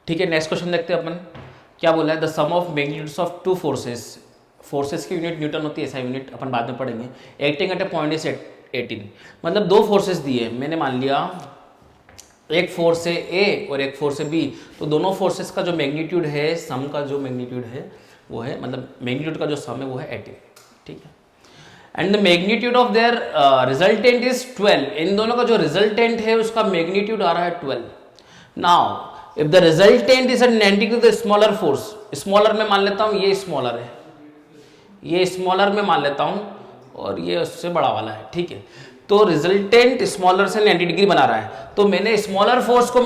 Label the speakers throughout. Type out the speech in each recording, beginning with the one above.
Speaker 1: ठीक है, next question देखते हैं अपन क्या बोला है। The sum of magnitudes of two forces, forces की यूनिट न्यूटन होती है, ऐसा यूनिट अपन बाद में पढ़ेंगे। Acting at a point is 18, मतलब दो फोर्सेस दिए, मैंने मान लिया एक फोर्स है ए और एक फोर्स है बी, तो दोनों फोर्सेस का जो मैग्नीट्यूड है, सम का जो मैग्नीट्यूड है वो है, मतलब मैग्नीट्यूड का जो सम है वो है 18, ठीक है। And the magnitude of their resultant is 12, इन दोनों का जो रिजल्टेंट है उसका मैग्नीट्यूड आ रहा है 12। Now if the resultant is at 90 degree the smaller force, smaller में मान लेता हूं ये स्मॉलर है, ये स्मॉलर में मान लेता हूं और ये उससे बड़ा वाला है, ठीक है। तो रिजल्टेंट स्मॉलर से 90 डिग्री बना रहा है, तो मैंने स्मॉलर फोर्स को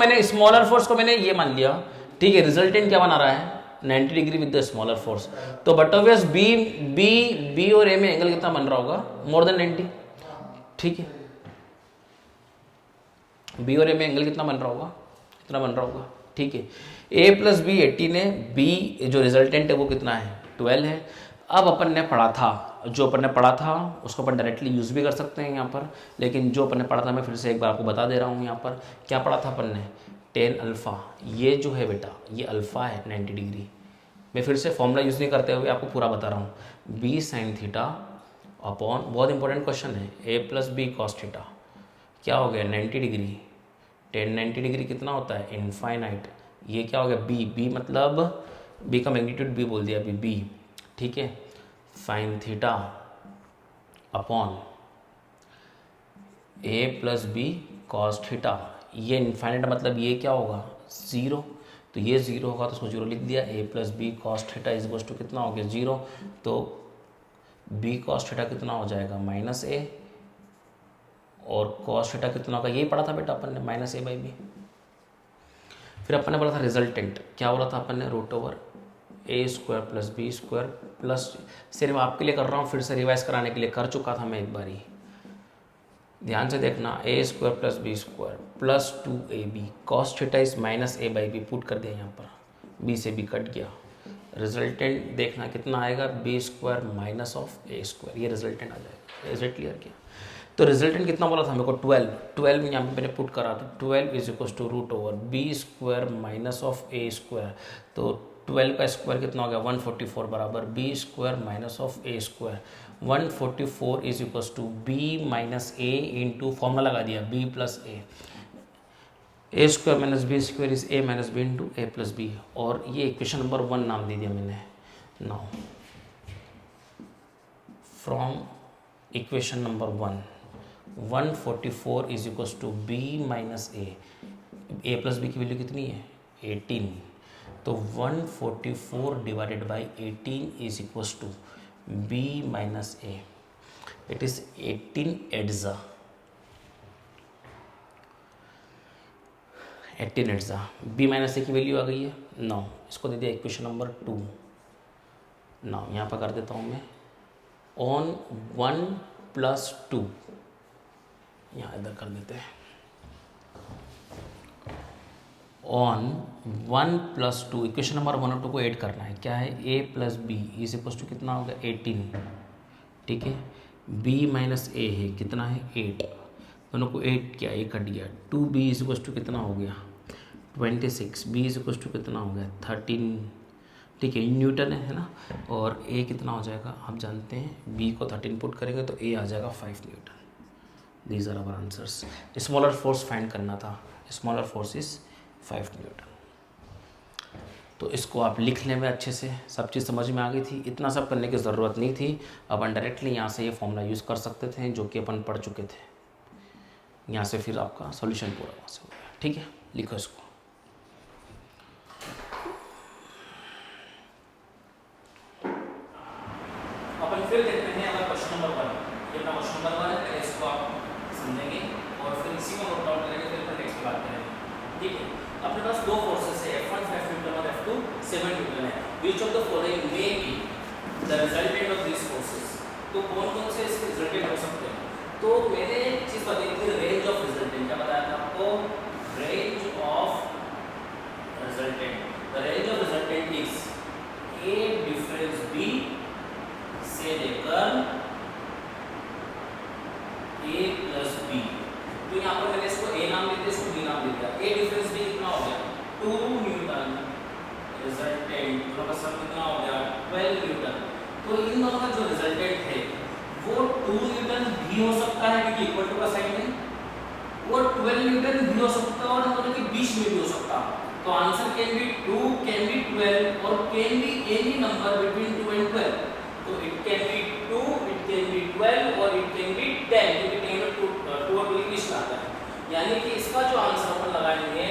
Speaker 1: मैंने ये मान लिया, ठीक है। रिजल्टेंट क्या बना रहा है 90 degree with the smaller force, तो बट ऑब्वियस बी और ए में एंगल कितना बन रहा होगा, मोर देन 90, ठीक है। बी और ए में एंगल कितना बन रहा होगा, कितना बन रहा होगा, ठीक है। ए प्लस बी 18 है, बी जो रिजल्टेंट है वो कितना है 12 है। अब अपन ने पढ़ा था, जो अपन ने पढ़ा था उसको अपन डायरेक्टली यूज़ भी कर सकते हैं यहाँ पर, लेकिन जो अपन ने पढ़ा था मैं फिर से एक बार आपको बता दे रहा हूँ। यहाँ पर क्या पढ़ा था अपन ने, टेन अल्फ़ा, ये जो है बेटा ये अल्फ़ा है 90 डिग्री। मैं फिर से फॉर्मूला यूज़ नहीं करते हुए आपको पूरा बता रहा हूँ, बी साइन थीटा अपॉन, बहुत इंपॉर्टेंट क्वेश्चन है, A plus B cos theta, क्या हो गया 90 डिग्री, टेन 90 डिग्री कितना होता है इनफाइनाइट, ये क्या हो गया बी मतलब बी का मैग्नीट्यूड बी बोल दिया अभी बी, ठीक है, साइन थीटा अपॉन ए प्लस बी कॉस थीटा, ये इनफाइनाइट मतलब ये क्या होगा 0, तो ये 0 होगा तो उसको 0 लिख दिया, A plus B cos theta is equals to कितना हो गया 0, तो बी कॉस थीटा कितना हो जाएगा माइनस ए, और कॉस थीटा कितना होगा, यही पढ़ा था बेटा अपन ने माइनस ए बाई बी। फिर अपन ने बोला था रिजल्टेंट, क्या बोला था अपन ने, root over A square plus B square plus, सिर्फ आपके लिए कर रहा हूँ, फिर से रिवाइज कराने के लिए, कर चुका था मैं एक बार ही, ध्यान से देखना, A square plus B square plus 2ab cos theta is minus A by B, put कर दिया यहाँ पर, बी से बी कट गया, रिजल्टेंट देखना कितना आएगा B square minus of A square, ये रिजल्टेंट आ जाएगा। इज इट क्लियर किया, तो रिजल्टेंट कितना बोला था मेरे को 12 यहाँ पे मैंने पुट करा, तो 12 is equal to root over B square minus of A square, तो 12 का स्क्वायर कितना हो गया 144 बराबर B square minus of A square, 144 is equal to B minus A into formula लगा दिया B plus A square minus B square is A minus B into A plus B, और ये इक्वेशन नंबर 1 नाम दे दिया मैंने। Now from equation number 1 144 is equal to B minus A plus B की value कितनी है 18, तो 144 divided by 18 is equal to B minus A, it is 18 एट्जा, 18 एट्जा, बी माइनस ए की वैल्यू आ गई है 9, इसको दे दिया इक्वेशन नंबर 2। नाउ यहाँ पर कर देता हूँ मैं ऑन 1 प्लस 2, यहाँ इधर कर देते हैं ऑन 1 प्लस 2, इक्वेशन नंबर 1 और 2 को ऐड करना है, क्या है A plus B is equal to कितना होगा 18, ठीक है, बी माइनस ए है कितना है 8, दोनों को 8 किया, एक कट गया, 2b इज इक्वल टू कितना हो गया 26, बी इज इक्वल टू कितना हो गया 13, ठीक है, न्यूटन है ना, और ए कितना हो जाएगा आप जानते हैं, बी को 13 पुट करेंगे तो ए आ जाएगा 5 newton. These are our answers. Smaller force find करना था, स्मॉलर फोर्स इज 5 न्यूटन, तो इसको आप लिख लें में अच्छे से, सब चीज़ समझ में आ गई थी, इतना सब करने की ज़रूरत नहीं थी, अपन डायरेक्टली यहाँ से ये फॉर्मूला यूज़ कर सकते थे जो कि अपन पढ़ चुके थे, यहाँ से फिर आपका सॉल्यूशन पूरा वहाँ से हो गया, ठीक है, लिखो इसको। अपन फिर देखते हैं अगर क्वेश्चन नंबर 1, ये अपना क्वेश्चन नंबर 1 है, इसको आप समझेंगे और फिर इसी को नोट डाउन करेंगे, फिर अपन नेक्स्ट बात करेंगे, ठीक है। अपने पास दो फोर्सेस है F1 5 न्यूटन और F2 7 न्यूटन है, which of the following may be the resultant of this forces, तो कौन कौन से इसके रिजल्टेंट हो सकते हैं, तो मैंने एक चीज़ बताई थी रेंज ऑफ रिजल्टेंट, क्या बताया था आपको, range of resultant, the range of resultant is A difference B से लेकर a प्लस बी, तो यहाँ पर मैंने इसको a नाम दे दिया, इसको b नाम दे दिया, a डिफरेंस b कितना हो गया 2 न्यूटन, रिजल्टेंट दोनों का सम कितना हो गया 12 न्यूटन। तो इन दोनों का जो रिजल्टेंट है वो 2 न्यूटन भी हो सकता है क्योंकि इक्वल टू का साइन है, वो 12 न्यूटन भी हो सकता है और इन दोनों के बीच में भी हो सकता है। तो answer can be 2, can be 12 और can be any number between 2 and 12। तो it can be 2, it can be 12 और इट कैन बी 10 क्योंकि 10 में 2 और 2 इंग्लिश में आता है। यानी कि इसका जो आंसर अपन लगाएंगे,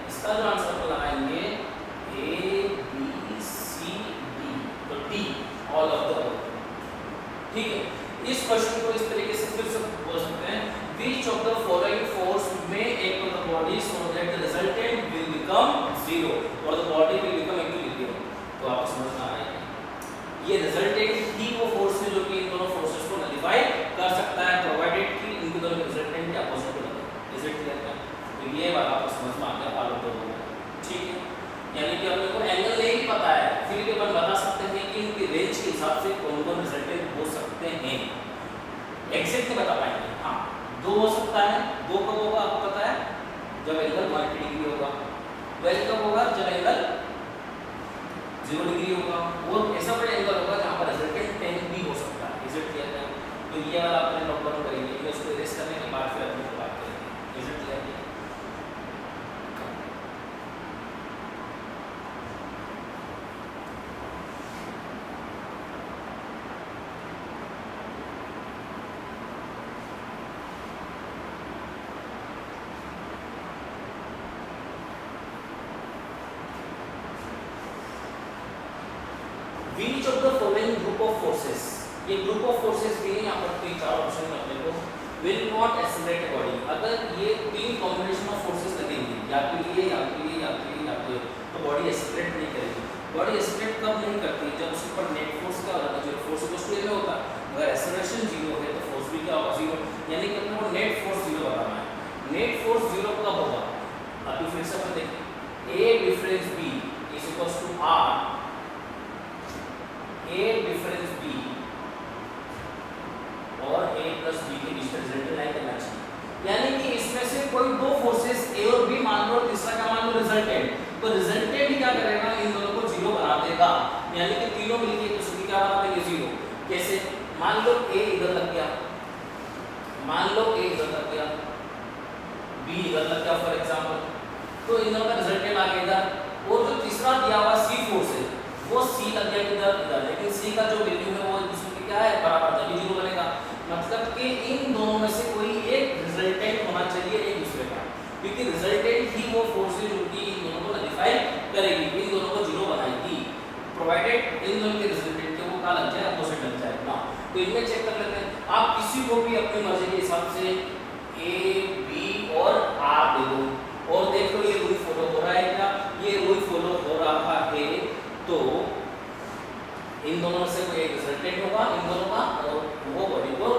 Speaker 1: इसका जो आंसर अपन लगाएंगे ए बी सी डी, तो D all of the above. ठीक है, इस क्वेश्चन को इस तरीके से फिर से बोल सकते हैं, which of the following force may act on the body so that the resultant will become zero or the body will become equilibrium। तो आपको समझ में आ रहा है ये रिजल्टेंट ही वो फोर्स है जो कि इन दोनों फोर्सेस को नलिफाई कर सकता है प्रोवाइडेड कि इनके दोनों रिजल्टेंट के अपोजिट हो। इज इट क्लियर है? तो ये बात आपको समझ में आ गया पार्ट दो में। ठीक है, यानी कि अपने को एंगल नहीं पता है फिर भी अपन बता सकते हैं कि इनकी रेंज के हिसाब से कौन कौन रिजल्टेंट हो सकते हैं। एग्जैक्ट नहीं बता पाएंगे, हाँ 2 हो सकता है। 2 कब होगा आपको पता है? जब एंगल 180 डिग्री होगा। 12 कब होगा? जब एंगल 0 डिग्री होगा। और ऐसा कोई एंगल होगा जहाँ पर रिजल्टेंट 10 भी हो सकता है। इज इट क्लियर है? तो ये वाला अपने नोट डाउन करेंगे, ये उसको इरेज करने के बाद फिर अपने बात करेंगे। इज इट क्लियर है? Which of the following group of forces, ये ग्रुप ऑफ फोर्सेस भी यहाँ पर 3-4 ऑप्शन में अपने को will not accelerate a body। अगर ये 3 कॉम्बिनेशन ऑफ फोर्सेस लगेंगे या तो ये या तो ये या तो ये या तो ये, तो बॉडी एक्सेलरेट नहीं करेगी। बॉडी एक्सेलरेट कब नहीं करती? जब उसके ऊपर नेट फोर्स क्या होता है? जो फोर्स इक्वल टू ए में होता है। अगर एक्सेलरेशन 0 है तो फोर्स भी क्या होगा? 0। यानी कि अपने को नेट फोर्स 0 बताना है। नेट फोर्स 0 कब होगा? अभी फिर से अपन देखें, A difference B is equal to R A difference B और A प्लस B के बीच में रिजल्टेंट लाइन करना चाहिए। यानी कि इसमें से कोई 2 फोर्सेस A और B मान लो, तीसरा क्या मान लो? रिजल्टेंट। तो रिजल्टेंट ही क्या करेगा? इन दोनों को 0 बना देगा। यानी कि तीनों मिलके एक दूसरे की क्या बना देंगे? 0। कैसे? मान लो A इधर लग गया, मान लो A इधर लग गया, B इधर लग गया फॉर एग्जांपल, तो इन दोनों का रिजल्टेंट आ गया इधर। और जो तीसरा दिया हुआ C फोर्स है वो C लग गया इधर इधर, लेकिन C का जो वैल्यू है वो दूसरे की क्या है? बराबर, तभी 0 बनेगा। मतलब कि इन दोनों में से कोई एक रिजल्टेंट होना चाहिए एक दूसरे का, क्योंकि रिजल्टेंट ही वो फोर्स है जो कि इन दोनों को नलिफाई करेगी, इन दोनों को 0 बनाएगी, प्रोवाइडेड इन दोनों के रिजल्टेंट के वो क्या लग जाए? अपोजिट लग जाए ना। तो इनमें चेक कर लेते हैं। आप किसी को भी अपनी मर्जी के हिसाब से A B और R दे दो और देख लो ये रूल फॉलो हो रहा है क्या? ये रूल फॉलो हो रहा है। तो इन दोनों में से कोई एक रिजल्टेंट होगा इन दोनों का और वो बॉडी को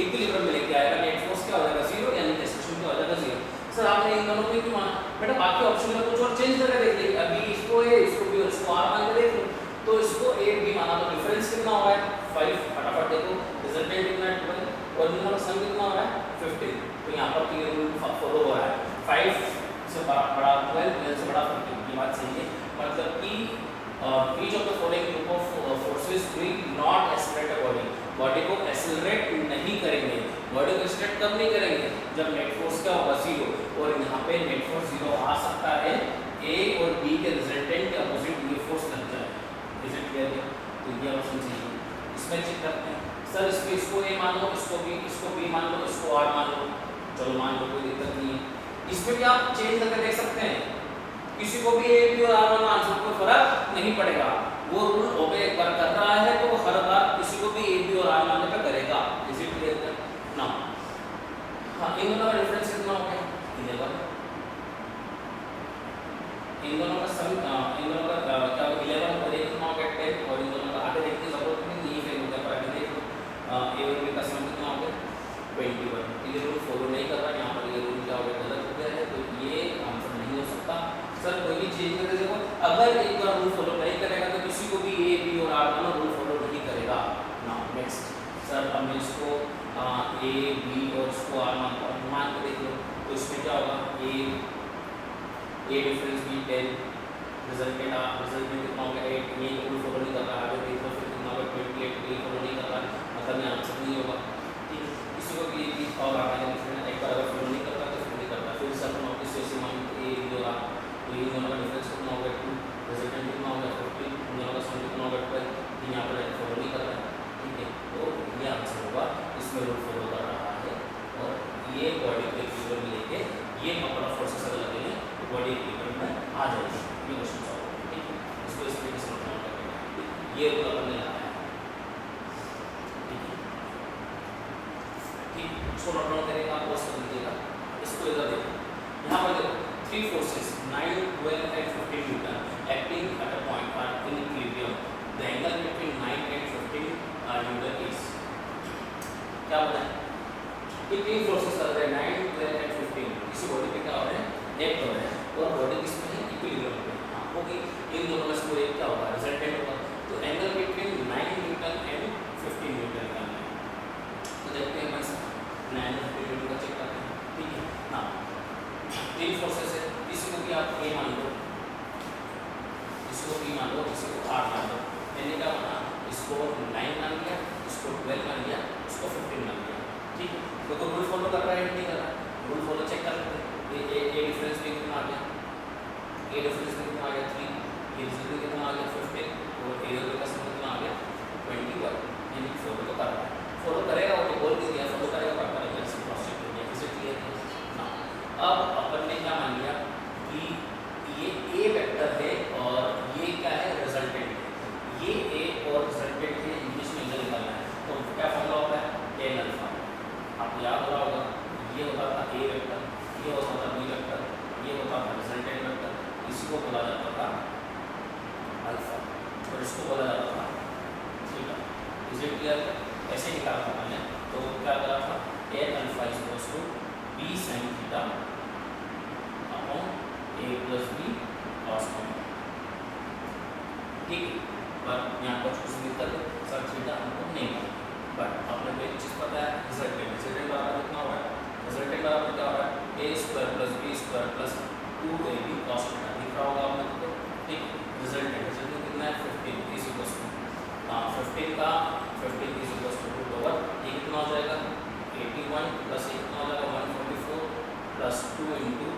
Speaker 1: इक्विलिब्रियम में लेके आएगा। नेट फोर्स क्या हो जाएगा? 0, यानी कि एक्सेलरेशन क्या हो जाएगा? 0। सर आपने इन दोनों को क्यों माना? बेटा बाकी ऑप्शन में कुछ और चेंज करके देख लेंगे। अभी इसको A, इसको B और इसको R मान के देख लो। तो इसको A B माना तो डिफरेंस कितना हो रहा है? 5। फटाफट देखो रिजल्टेंट कितना है? 12 और इन दोनों का सम कितना हो रहा है? 15। तो यहाँ पर ये रूल फॉलो हो रहा है। 5 से बड़ा 12, 12 से बड़ा 15। ये बात सही है। मतलब कि each of the following group of forces will not accelerate a body। Body को एक्सेलरेट नहीं करेंगे। बॉडी को एक्सेलरेट कब नहीं करेंगे? जब नेट फोर्स क्या होगा? 0। और यहाँ पे नेट फोर्स 0 आ सकता है A और B के रिजल्टेंट के अपोजिट ये फोर्स लग जाए। इज इट क्लियर है? तो ये ऑप्शन चाहिए। इसमें चेक करते हैं। सर इसको A मान लो, इसको B मान लो, इसको R मान लो। चलो मान लो, कोई दिक्कत नहीं है। इसमें भी आप चेंज करके देख सकते हैं। किसी को भी A B और R मान आंसर कोई फर्क नहीं पड़ेगा। वो रूल ओबे एक बार कर रहा है तो वो हर बार किसी को भी A B और R मानने पे करेगा। इज इट क्लियर है? ना हाँ, इन दोनों का डिफरेंस कितना हो गया? 11। इन दोनों का सम इन दोनों का क्या 11 और 1 कितना हो गया? 10। और इन दोनों का आगे देखने की जरूरत नहीं है, फिर मुझे पर आगे देख लो। A और B का सम कितना हो गया? 21। ये रूल फॉलो नहीं कर रहा, यहाँ पर ये रूल क्या हो गया? गलत हो गया है, तो ये आंसर नहीं हो सकता। सर कोई भी चेंज करके देखो, अगर एक बार रूल फॉलो नहीं करेगा तो किसी को भी A B और R दोनों रूल फॉलो नहीं करेगा ना। नेक्स्ट सर अब मैं इसको A B और इसको R मान के देख लो, तो इसमें क्या होगा? A डिफरेंस B 10, रिजल्टेंट कितना हो गया 8, ये रूल फॉलो नहीं कर रहा है, आगे देखो फिर कितना होगा 28, ये फॉलो नहीं कर रहा है, मतलब ये आंसर नहीं होगा। ठीक है, इसी को भी ये और आता है डिफरेंट, एक बार अगर फॉलो नहीं करता तो फिर नहीं करता, फिर सब नोटिस से मान ये होगा, तो ये दोनों का डिफरेंस कितना होगा 2, रिजल्टेंट कितना होगा 15, दोनों का सम कितना होगा 12, यहाँ पर फॉलो नहीं कर रहा है। ठीक है, तो ये आंसर होगा, इसमें रूल फॉलो कर रहा है और ये बॉडी को इक्विलिब्रियम में लेके ये नंबर ऑफ फोर्सेस अगर लगेंगे तो बॉडी इक्विलिब्रियम में आ जाएगी। ये क्वेश्चन सॉल्व होगा। ठीक है, इसको इस तरीके से नोट डाउन करके ये रूल अपन ने लगाया है। ठीक है, ठीक, इसको नोट डाउन करेंगे, आप पॉज कर लीजिएगा, इसको इधर देखो, यहाँ पर देखो 3 forces 9, 12 and 15 Newton acting at a point are in equilibrium. The angle between 9 and 15 Newton is, क्या बोला है कि 3 फोर्सेस लग रहे हैं 9, 12 and 15, इसी बॉडी पे क्या हो रहा है एक्ट हो रहा है और बॉडी किसमें है इक्विलिब्रियम में। हाँ, होगी इन दोनों में से एक क्या होगा रिजल्टेंट होगा, तो angle between 9 Newton and 15 Newton का है। तो देखते हैं भाई 9 और 15 न्यूटन का चेक करते हैं। ठीक है, हाँ 3 फोर्सेस है, किसी को भी आप ए मान लो, किसी को बी मान लो, किसी को 8 मान लो, मैंने क्या माना इसको 9 मान लिया, इसको 12 मान लिया, इसको 15 मान लिया। ठीक है, तो रूल फॉलो कर रहा है नहीं कर रहा है, रूल फॉलो चेक कर लेते हैं। ये ए डिफरेंस भी कितना आ गया, ए डिफरेंस भी कितना आ गया 3, ये रिजल्ट भी कितना आ गया 15 और ए का सम कितना आ गया 21, यानी फॉलो तो कर रहा है, फॉलो करेगा वो तो बोल भी दिया, फॉलो करेगा करता रहेगा, इससे क्रॉस चेक कर दिया, इसे क्लियर है ना। अब अपन ने क्या मान लिया कि ये ए वेक्टर है और ये क्या है रिजल्टेंट है, ये ए और रिजल्टेंट है, इंग्लिश में एंगल निकालना है, तो क्या फॉर्मूला होता है tan अल्फा, आपको याद हो रहा होगा, ये होता था ए वेक्टर, ये होता था बी वेक्टर, ये होता था रिजल्टेंट वेक्टर, इसी को बोला जाता था अल्फा और इसको बोला जाता था थीटा। Is it clear? ऐसे निकाला था मैंने, तो क्या करा था tan alpha is equal to b sin theta upon a plus b cos theta. ठीक है, पर यहाँ पर कुछ भी कर सर थीटा हमको नहीं पता, बट आपने एक चीज पता है रिजल्टेंट बराबर कितना हो रहा है, रिजल्टेंट बराबर क्या हो रहा है a square plus b square plus 2ab cos theta, दिख रहा होगा आपने को। ठीक, रिजल्टेंट कितना है 15 इज इक्वल टू 15 का 15 is equal to root over ये कितना हो जाएगा 81 प्लस ये कितना हो जाएगा 144 plus 2 into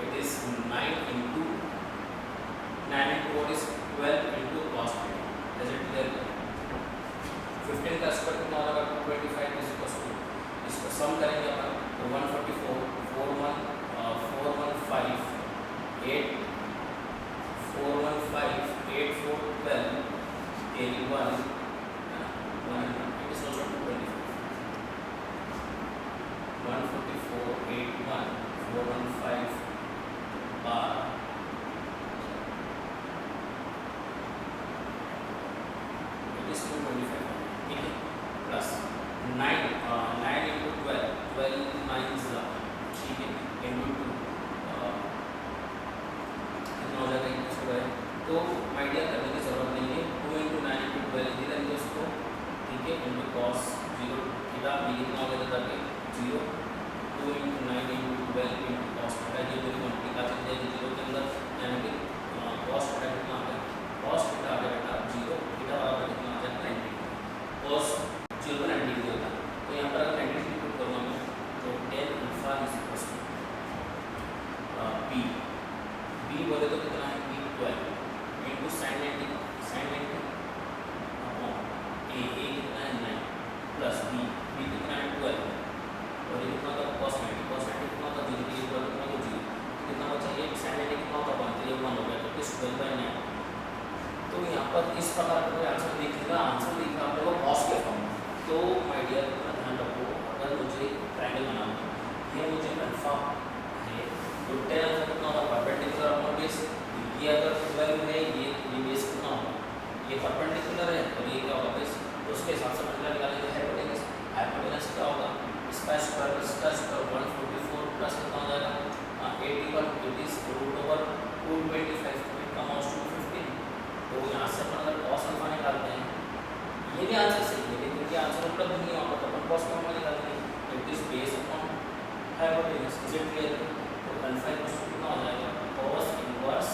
Speaker 1: it is 9 into 9 into what is 12 into cos theta. Is it clear? 15 का स्क्वायर कितना होगा 225 इज इक्वल टू, इसको सम करेंगे अपन तो 144 415 8 415 8 4 12 81 100 is also 225 144 81 415 it is 225। ठीक है, प्लस 9 into 12 9 ठीक है into 2 कितना हो जाएगा इक्वल टू है, तो आइडिया करने की जरूरत नहीं है, 2 into 9 into 12 इधर लेंगे उसको। ठीक है, into cos 0 थीटा भी कितना हो जाएगा 0 2 into 9 into 12 into cos theta, ये पूरी मल्टीप्लाई चल जाएगी 0 के अंदर, यानी कि cos थीटा कितना आ गया, cos थीटा आ गया बेटा 0, थीटा बराबर कितना आ जाएगा 90, cos 0 पर 90 डिग्री होता है, तो यहाँ पर अगर 90 डिग्री पुट करूँगा मैं तो tan alpha is equal to b बोले तो कितना है b 12 into sin 90 upon a कितना है 9 प्लस b कितना है 12 और ये कितना होगा cos 90 कितना होगा 0 ये कितना होगा 0, कितना बचा ये sin 90 कितना होगा 1 तो ये 1 हो गया, तो इस 12/9। तो यहाँ पर इस प्रकार का कोई आंसर लिखेगा, आंसर लिखा आपने वो cos के फॉर्म में, तो माय डियर ध्यान रखो, अगर मुझे ट्रायंगल बनाना है, ये मुझे अल्फा है, तो tan अल्फा कितना होगा परपेंडिकुलर अपॉन बेस, ये अगर 12 है ये बेस कितना होगा, ये परपेंडिकुलर है और ये क्या होगा बेस, तो उसके हिसाब से मतलब निकालेंगे हाइपोटेनस। हाइपोटेनस क्या होगा इसका स्क्वायर प्लस इसका स्क्वायर 144 प्लस कितना हो जाएगा 81 it is root over 225 it comes to 15। तो यहाँ से अपन अगर cos अल्फा निकालते हैं, ये भी आंसर सही है लेकिन ये आंसर उपलब्ध नहीं होगा, तो अपन cos अल्फा निकालते हैं, it is based upon hypotenuse. Is it clear? तो अल्फा इक्वल टू कितना हो जाएगा cos इनवर्स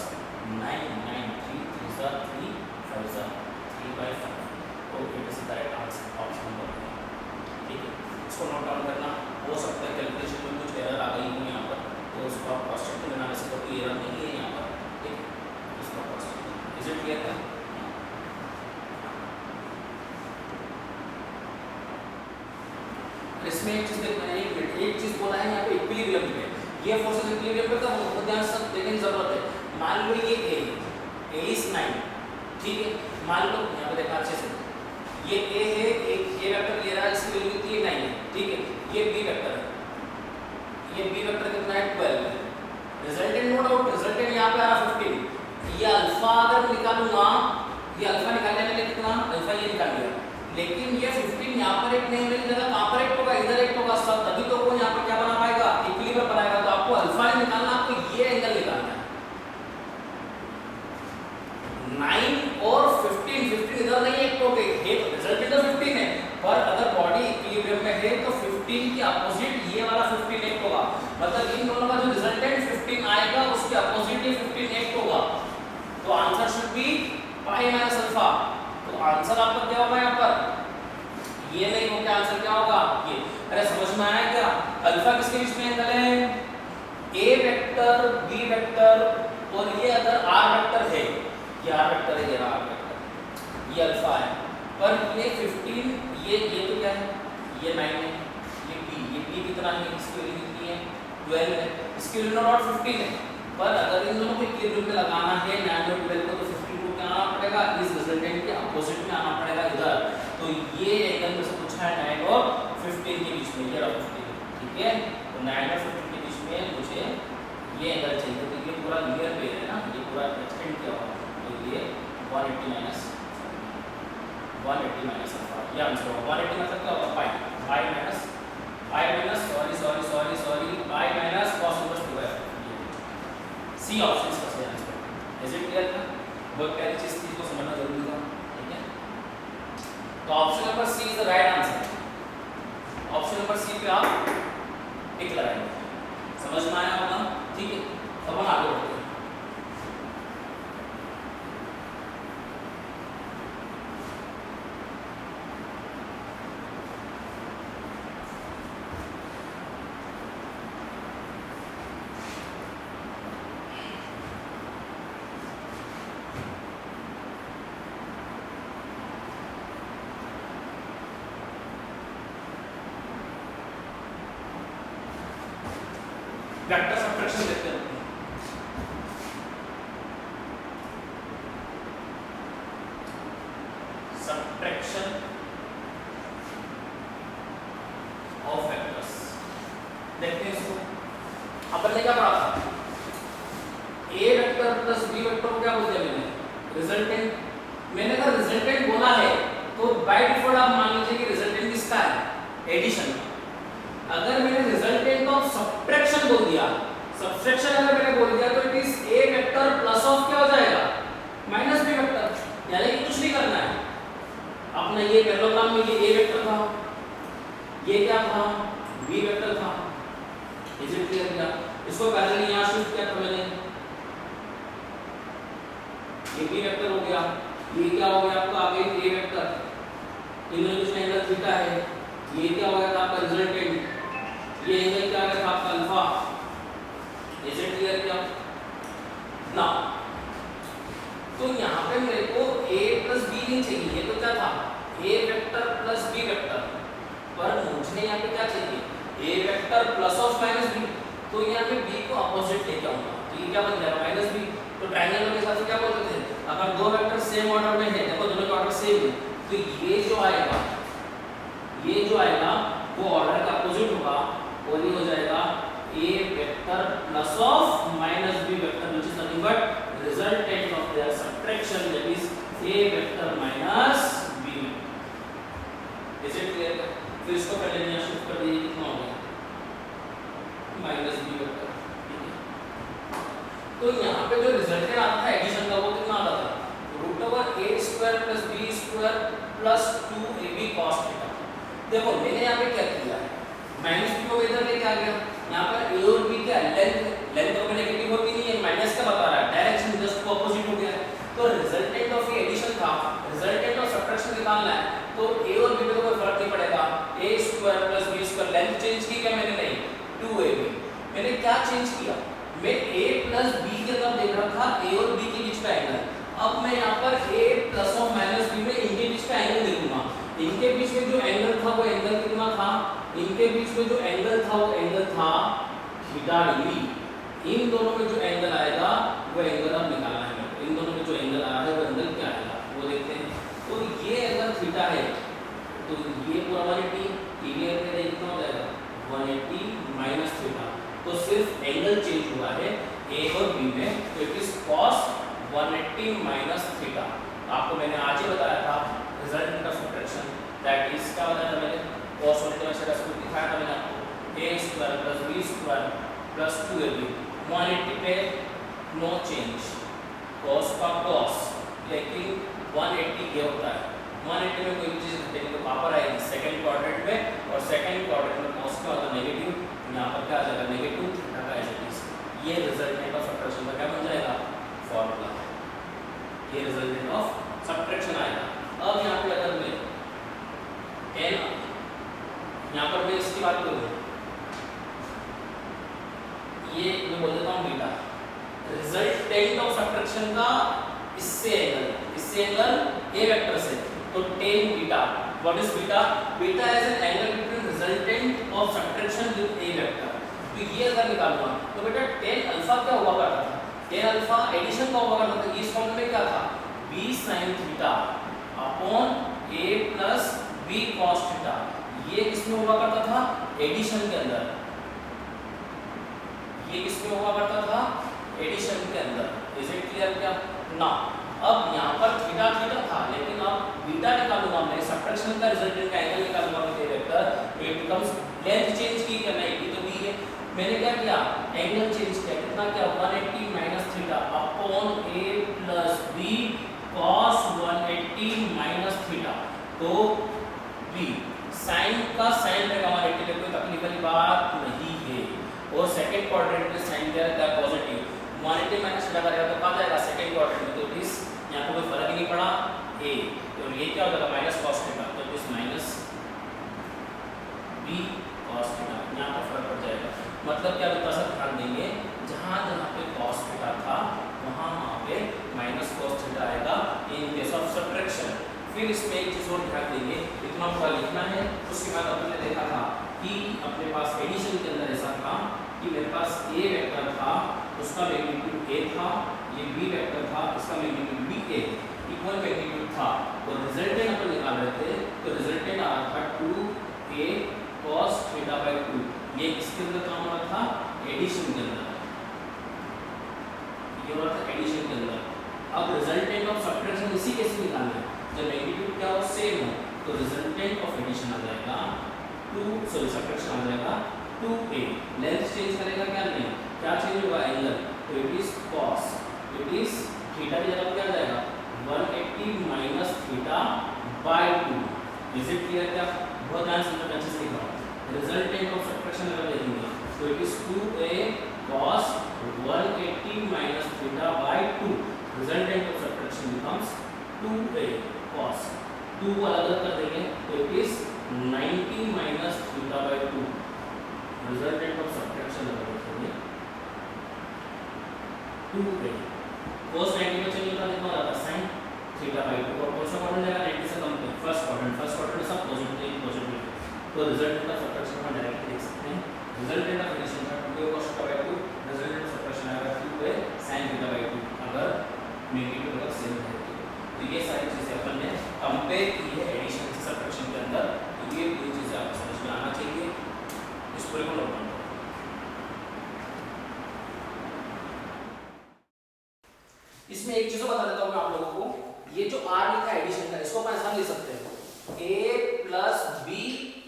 Speaker 1: 9 इसमें एक चीज देखना है, एक चीज बोला है यहाँ पे इक्विलिब्रियम पे, ये फोर्सेस इक्विलिब्रियम पे कब होगा ध्यान से देखने की जरूरत है। मान लो ये A is 9, ठीक है, मान लो यहाँ पे देखना अच्छे से, ये A है, एक A वेक्टर ले रहा है, इसकी वैल्यू कितनी है 9 है, ठीक है, ये B वेक्टर है, ये B वेक्टर कितना है 12 है, रिजल्टेंट नो डाउट, रिजल्टेंट यहाँ पे आ रहा 15, ये अल्फा अगर मैं निकालूंगा, ये अल्फा निकालने में कितना अल्फा ये निकाल लिया, लेकिन ये 15 यहाँ पर एक नहीं होने की जगह कहाँ पर एक होगा, इधर एक होगा सब, तभी तो वो यहाँ पर क्या बना पाएगा, इक्विलिब्रियम बनाएगा। तो आपको अल्फा नहीं निकालना, आपको ये एंगल निकालना है। 9 और 15 इधर नहीं एक तो है, तो रिजल्टेंट तो 15 है, पर अगर बॉडी इक्विलिब्रियम में है तो 15 के अपोजिट ये वाला 15 एक होगा, मतलब इन दोनों का जो रिजल्टेंट 15 आएगा उसके अपोजिट ये 15 एक होगा। तो answer should be pi minus alpha. तो आंसर आपका क्या होगा यहाँ पर, ये नहीं होगा, आंसर क्या होगा ये। अरे समझ में आया क्या, अल्फा किसके बीच में एंगल है, ए वेक्टर बी वेक्टर और ये अगर आर वेक्टर है, ये आर वेक्टर है, ये आर वेक्टर, ये अल्फा है, पर ये 15 ये तो क्या है, ये 9 है, ये b कितना है, इसकी वैल्यू कितनी है 12 है, इसकी वैल्यू नॉट 15 है, पर अगर इन दोनों को इक्विलिब्रियम में लगाना है 9 और 12 को, तो 15 को क्या आना पड़ेगा, इस रिजल्टेंट के अपोजिट में आना पड़ेगा इधर। तो ये एंगल में से पूछा है 9 और 15 के बीच में, ये रहा 15, ठीक है, तो 9 और 15 के बीच में मुझे ये एंगल चाहिए, तो ये पूरा लीनियर पेयर है ना, ये पूरा एक्सटेंड किया हुआ, तो ये 180 माइनस अल्फा, ये आंसर होगा। 180 मतलब क्या होगा, pi minus sorry pi minus cos inverse 2f, C option इसका सही आंसर है। इज इट क्लियर था, बहुत प्यारी चीज को समझना जरूरी था, ठीक है। तो option number C is the right answer. Option number C पे आप टिक लगाएंगे, समझ में आया होगा, ठीक है। अब हम आगे बढ़ते हैं। वेक्टर सबट्रैक्शन देखते हैं। सबट्रैक्शन ऑफ वेक्टर्स देखते हैं इसको। अपन ने क्या पढ़ा था, ए वेक्टर प्लस बी वेक्टर को क्या बोलते हैं मैंने, रिजल्टेंट। मैंने अगर रिजल्टेंट बोला है तो बाय डिफॉल्ट आप मान लीजिए कि रिजल्टेंट किसका है, एडिशन का। अगर मैंने रिजल्टेंट ऑफ सबट्रैक्शन बोल दिया, सबट्रैक्शन अगर मैंने बोल दिया, तो it is A vector plus of क्या हो जाएगा, माइनस बी वेक्टर, यानी कि कुछ नहीं करना है अपना। ये पैरेललोग्राम में ये ए वेक्टर था, ये क्या था, बी वेक्टर था, इज इट क्लियर क्या। इसको पैरेलल यहां शिफ्ट किया था मैंने, ये बी वेक्टर हो गया, ये क्या हो गया आपका आगे ए वेक्टर, इनमें कुछ एंगल थीटा है, ये क्या हो गया था आपका रिजल्टेंट, ये एंगल क्या आ गया था आपका अल्फा। इज इट क्लियर क्या ना। तो यहाँ पे मेरे को a प्लस बी नहीं चाहिए, ये तो क्या था a vector plus b vector, पर मुझे यहाँ पे क्या चाहिए, a vector plus of minus b। तो यहाँ पे b को अपोजिट लेके आऊंगा, तो ये क्या बन जाएगा माइनस b। तो ट्रायंगल के हिसाब से क्या बोलते थे, अगर दो वेक्टर सेम ऑर्डर में है, देखो दोनों का ऑर्डर सेम है, तो ये जो आएगा वो ऑर्डर का अपोजिट होगा, और ये हो जाएगा a vector plus of minus b vector, which is nothing but resultant of there subtraction, that is a vector minus b। Is it clear. फिर इसको पहले यहां शिफ्ट कर दीजिए, कितना हो गया माइनस b वेक्टर, ठीक है। तो यहां पे जो रिजल्टेंट आता था एडिशन का, वो कितना आता था, √a² + b² + 2ab cos theta. देखो मैंने यहाँ पे क्या किया है, माइनस b को इधर लेके आ गया, यहाँ पर a और b क्या लेंथ तो नेगेटिव होती नहीं है, माइनस का बता रहा है, डायरेक्शन जस्ट ऑपोजिट हो गया है। तो रिजल्टेंट ऑफ ये एडिशन था, रिजल्टेंट ऑफ सबट्रैक्शन निकालना है, तो a और b में तो कोई फर्क नहीं पड़ेगा, a² + b², लेंथ चेंज की क्या मैंने, नहीं 2ab। मैंने क्या चेंज किया, मैं a + b के तरफ देख रहा था, a और b के बीच का एंगल, अब मैं यहाँ पर a + (-b) में इनके बीच का एंगल देखूंगा। इनके बीच में जो एंगल था वो एंगल कितना था, इनके बीच में जो एंगल था वो एंगल था थीटा डिग्री। इन दोनों में जो एंगल आएगा वो एंगल अब निकालना है। इन दोनों में जो एंगल आ रहा है वो एंगल क्या आएगा वो देखते हैं। तो ये अगर थीटा है तो ये पूरा 180 क्लियर में कितना हो जाएगा 180 माइनस थीटा। तो सिर्फ एंगल चेंज हुआ है ए और बी में, तो it is cos 180 minus theta. आपको मैंने आज ही बताया था resultant of subtraction, that is क्या बताया था मैंने, cos 180 माइनस थीटा को दिखाया था मैंने आपको a square plus b square plus 2ab। 180 पे नो चेंज, cos का cos, लेकिन 180 ये होता है 180 में कोई भी चीज घटेगी तो कहाँ पर आएगी सेकंड क्वाड्रेंट में, और सेकंड क्वाड्रेंट में cos का होता नेगेटिव, यहाँ पर क्या आ जाएगा नेगेटिव थीटा का एज इट इज। ये रिजल्टेंट ऑफ सब्ट्रैक्शन का क्या बन जाएगा फॉर्मूला, ये रिजल्टेंट ऑफ सब्ट्रैक्शन आएगा। अब यहाँ पे अगर मैं n यहाँ पर मैं इसकी बात करूँ, ये मैं बोल देता हूँ बीटा, रिजल्टेंट ऑफ सब्ट्रैक्शन का इससे एंगल a वेक्टर से, तो tan beta. What is beta? Beta is an angle between resultant of subtraction with a vector. तो ये अगर निकालूंगा तो बेटा tan अल्फा क्या हुआ करता था, tan अल्फा एडिशन का हुआ करता था। इस फॉर्मूले में क्या था b sin theta upon a plus b cos theta. ये किसमें हुआ करता था एडिशन के अंदर, ये किसमें हुआ करता था एडिशन के अंदर। इज इट क्लियर क्या ना? अब यहाँ पर थीटा थीटा था, लेकिन अब बीटा निकालूंगा मैं, सब्ट्रैक्शन का रिजल्टेंट का एंगल निकालूंगा मैं वेक्टर, तो इट बिकम्स लेंथ चेंज की क्या नहीं की तो b है। मैंने क्या किया एंगल चेंज किया, कितना क्या 180 minus theta upon a plus b cos 180 minus theta. तो b साइन का साइन रहेगा 180 में, कोई तकलीफ वाली बात नहीं है। और सेकंड क्वाड्रेंट में साइन क्या रहता है पॉजिटिव, 180 माइनस थीटा करेगा तो कहाँ जाएगा सेकंड क्वाड्रेंट में, तो इस यहाँ पे कोई फर्क ही नहीं पड़ा a, तो ये क्या हो जाएगा माइनस cos थीटा, तो इस माइनस b cos थीटा, यहाँ पर फर्क पड़ जाएगा। मतलब क्या होता है ध्यान देंगे, जहाँ जहाँ पे cos थीटा था वहाँ पे माइनस cos थीटा आएगा इन केस ऑफ सब्ट्रैक्शन। फिर इसमें एक चीज और ध्यान देंगे, इतना पूरा लिखना है। उसके बाद हमने देखा था कि अपने पास एडिशन के अंदर ऐसा था कि मेरे पास a वेक्टर था, उसका मैग्नीट्यूड a था, ये b वेक्टर था, इसका magnitude b a, equal magnitude था, और रिजल्टेंट अपन निकाल रहे थे, तो रिजल्टेंट आ रहा था 2a cos थीटा बाय 2। ये किसके अंदर काम हो रहा था एडिशन के अंदर, ये हो रहा था एडिशन के अंदर। अब रिजल्टेंट ऑफ सब्ट्रैक्शन इसी केस में निकालना है, जब मैग्नीट्यूड क्या हो सेम हो, तो रिजल्टेंट ऑफ एडिशन आ जाएगा सब्ट्रैक्शन आ जाएगा 2a। लेंथ चेंज करेगा क्या नहीं, क्या चेंज होगा एंगल, तो it is cos, it is theta की जगह क्या आ जाएगा 180 minus theta by 2। Is it clear क्या? बहुत ध्यान से अच्छे से लिखा, रिजल्टेंट ऑफ सब्ट्रैक्शन अगर देखेंगे तो it is 2a cos 180 minus theta by 2। Resultant of subtraction becomes 2a cos, 2 को अलग कर देंगे तो it is 90 minus theta by 2। Resultant of subtraction अगर देखेंगे 2a cos 90 में चलिए कितना हो जाता है sin थीटा बाय 2, और कौन सा क्वाड्रेंट जाएगा 90 से कम पे फर्स्ट क्वाड्रेंट सब पॉजिटिव, तो रिजल्टेंट ऑफ सब्ट्रैक्शन हम डायरेक्टली देख सकते हैं। रिजल्टेंट ऑफ एडिशन का 2a cos theta by 2, resultant of subtraction आएगा 2a sin थीटा बाय 2 अगर मैग्नीट्यूड अगर सेम है। तो ये सारी चीजें अपन ने कंपेयर की है एडिशन से सब्ट्रैक्शन के अंदर, तो ये पूरी चीजें आपको समझ में आना चाहिए। इस पूरे को नोट कर लो। इसमें एक चीज बता देता हूँ मैं आप लोगों को, ये जो r लिखा है एडिशन का, इसको अपन ऐसा लिख सकते हैं a प्लस b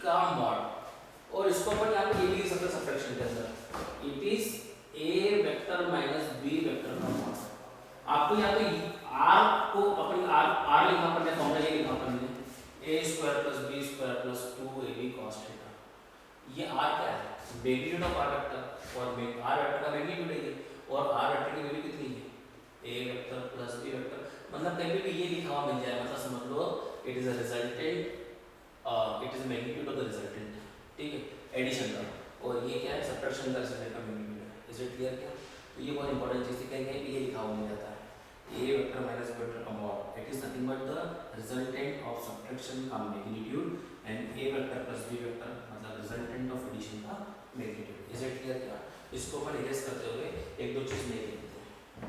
Speaker 1: का मॉड, और इसको अपन यहाँ पे ये भी लिख सकते हैं सब्ट्रैक्शन के अंदर, it is a vector minus b vector का मॉड। आपको यहाँ पे r को अपन r लिखा अपन ने फॉर्मूला ये लिखा अपन ने a square plus b square plus 2ab cos theta. ये r क्या है मैग्नीट्यूड ऑफ r वेक्टर, और r वेक्टर का मैग्नीट्यूड है ये, और r वेक्टर की वैल्यू कितनी है a vector plus b vector. मतलब कहीं भी ये लिखा हुआ मिल जाए, मतलब समझ लो it is a resultant, it is magnitude of the resultant, ठीक है एडिशन का, और ये क्या है सब्ट्रैक्शन का रिजल्टेंट का मैग्नीट्यूड है। इज इट क्लियर क्या? तो ये बहुत इंपॉर्टेंट चीज कहेंगे कि ये लिखा हुआ मिल जाता है। A vector minus B vector upon it is nothing but the resultant of subtraction का magnitude and A vector plus B vector मतलब रिजल्टेंट ऑफ एडिशन का मैग्नीट्यूड। Is it clear? क्या इसको अपन इरेज करते हुए एक दो चीज ले लेते हैं।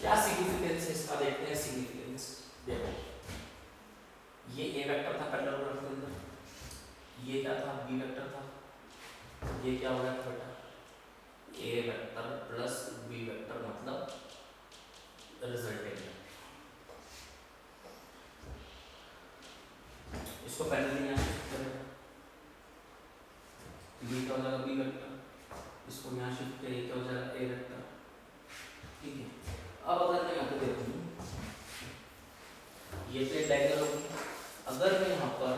Speaker 1: क्या सिग्निफिकेंस है इसका, देखते हैं सिग्निफिकेंस। देखो ये ए वेक्टर था पैरेललोग्राम के अंदर, ये क्या था, बी वेक्टर था, ये क्या हो गया बेटा, ए वेक्टर प्लस बी वेक्टर मतलब रिजल्टेंट। इसको पैरेलल यहाँ शिफ्ट करेगा, ये क्या हो जाएगा बी वेक्टर, इसको यहाँ शिफ्ट करें क्या हो जाएगा ए वेक्टर। ठीक है, अब अगर मैं यहाँ पे देखूँ ये प्लेट डायगोनल होगी, अगर मैं यहाँ पर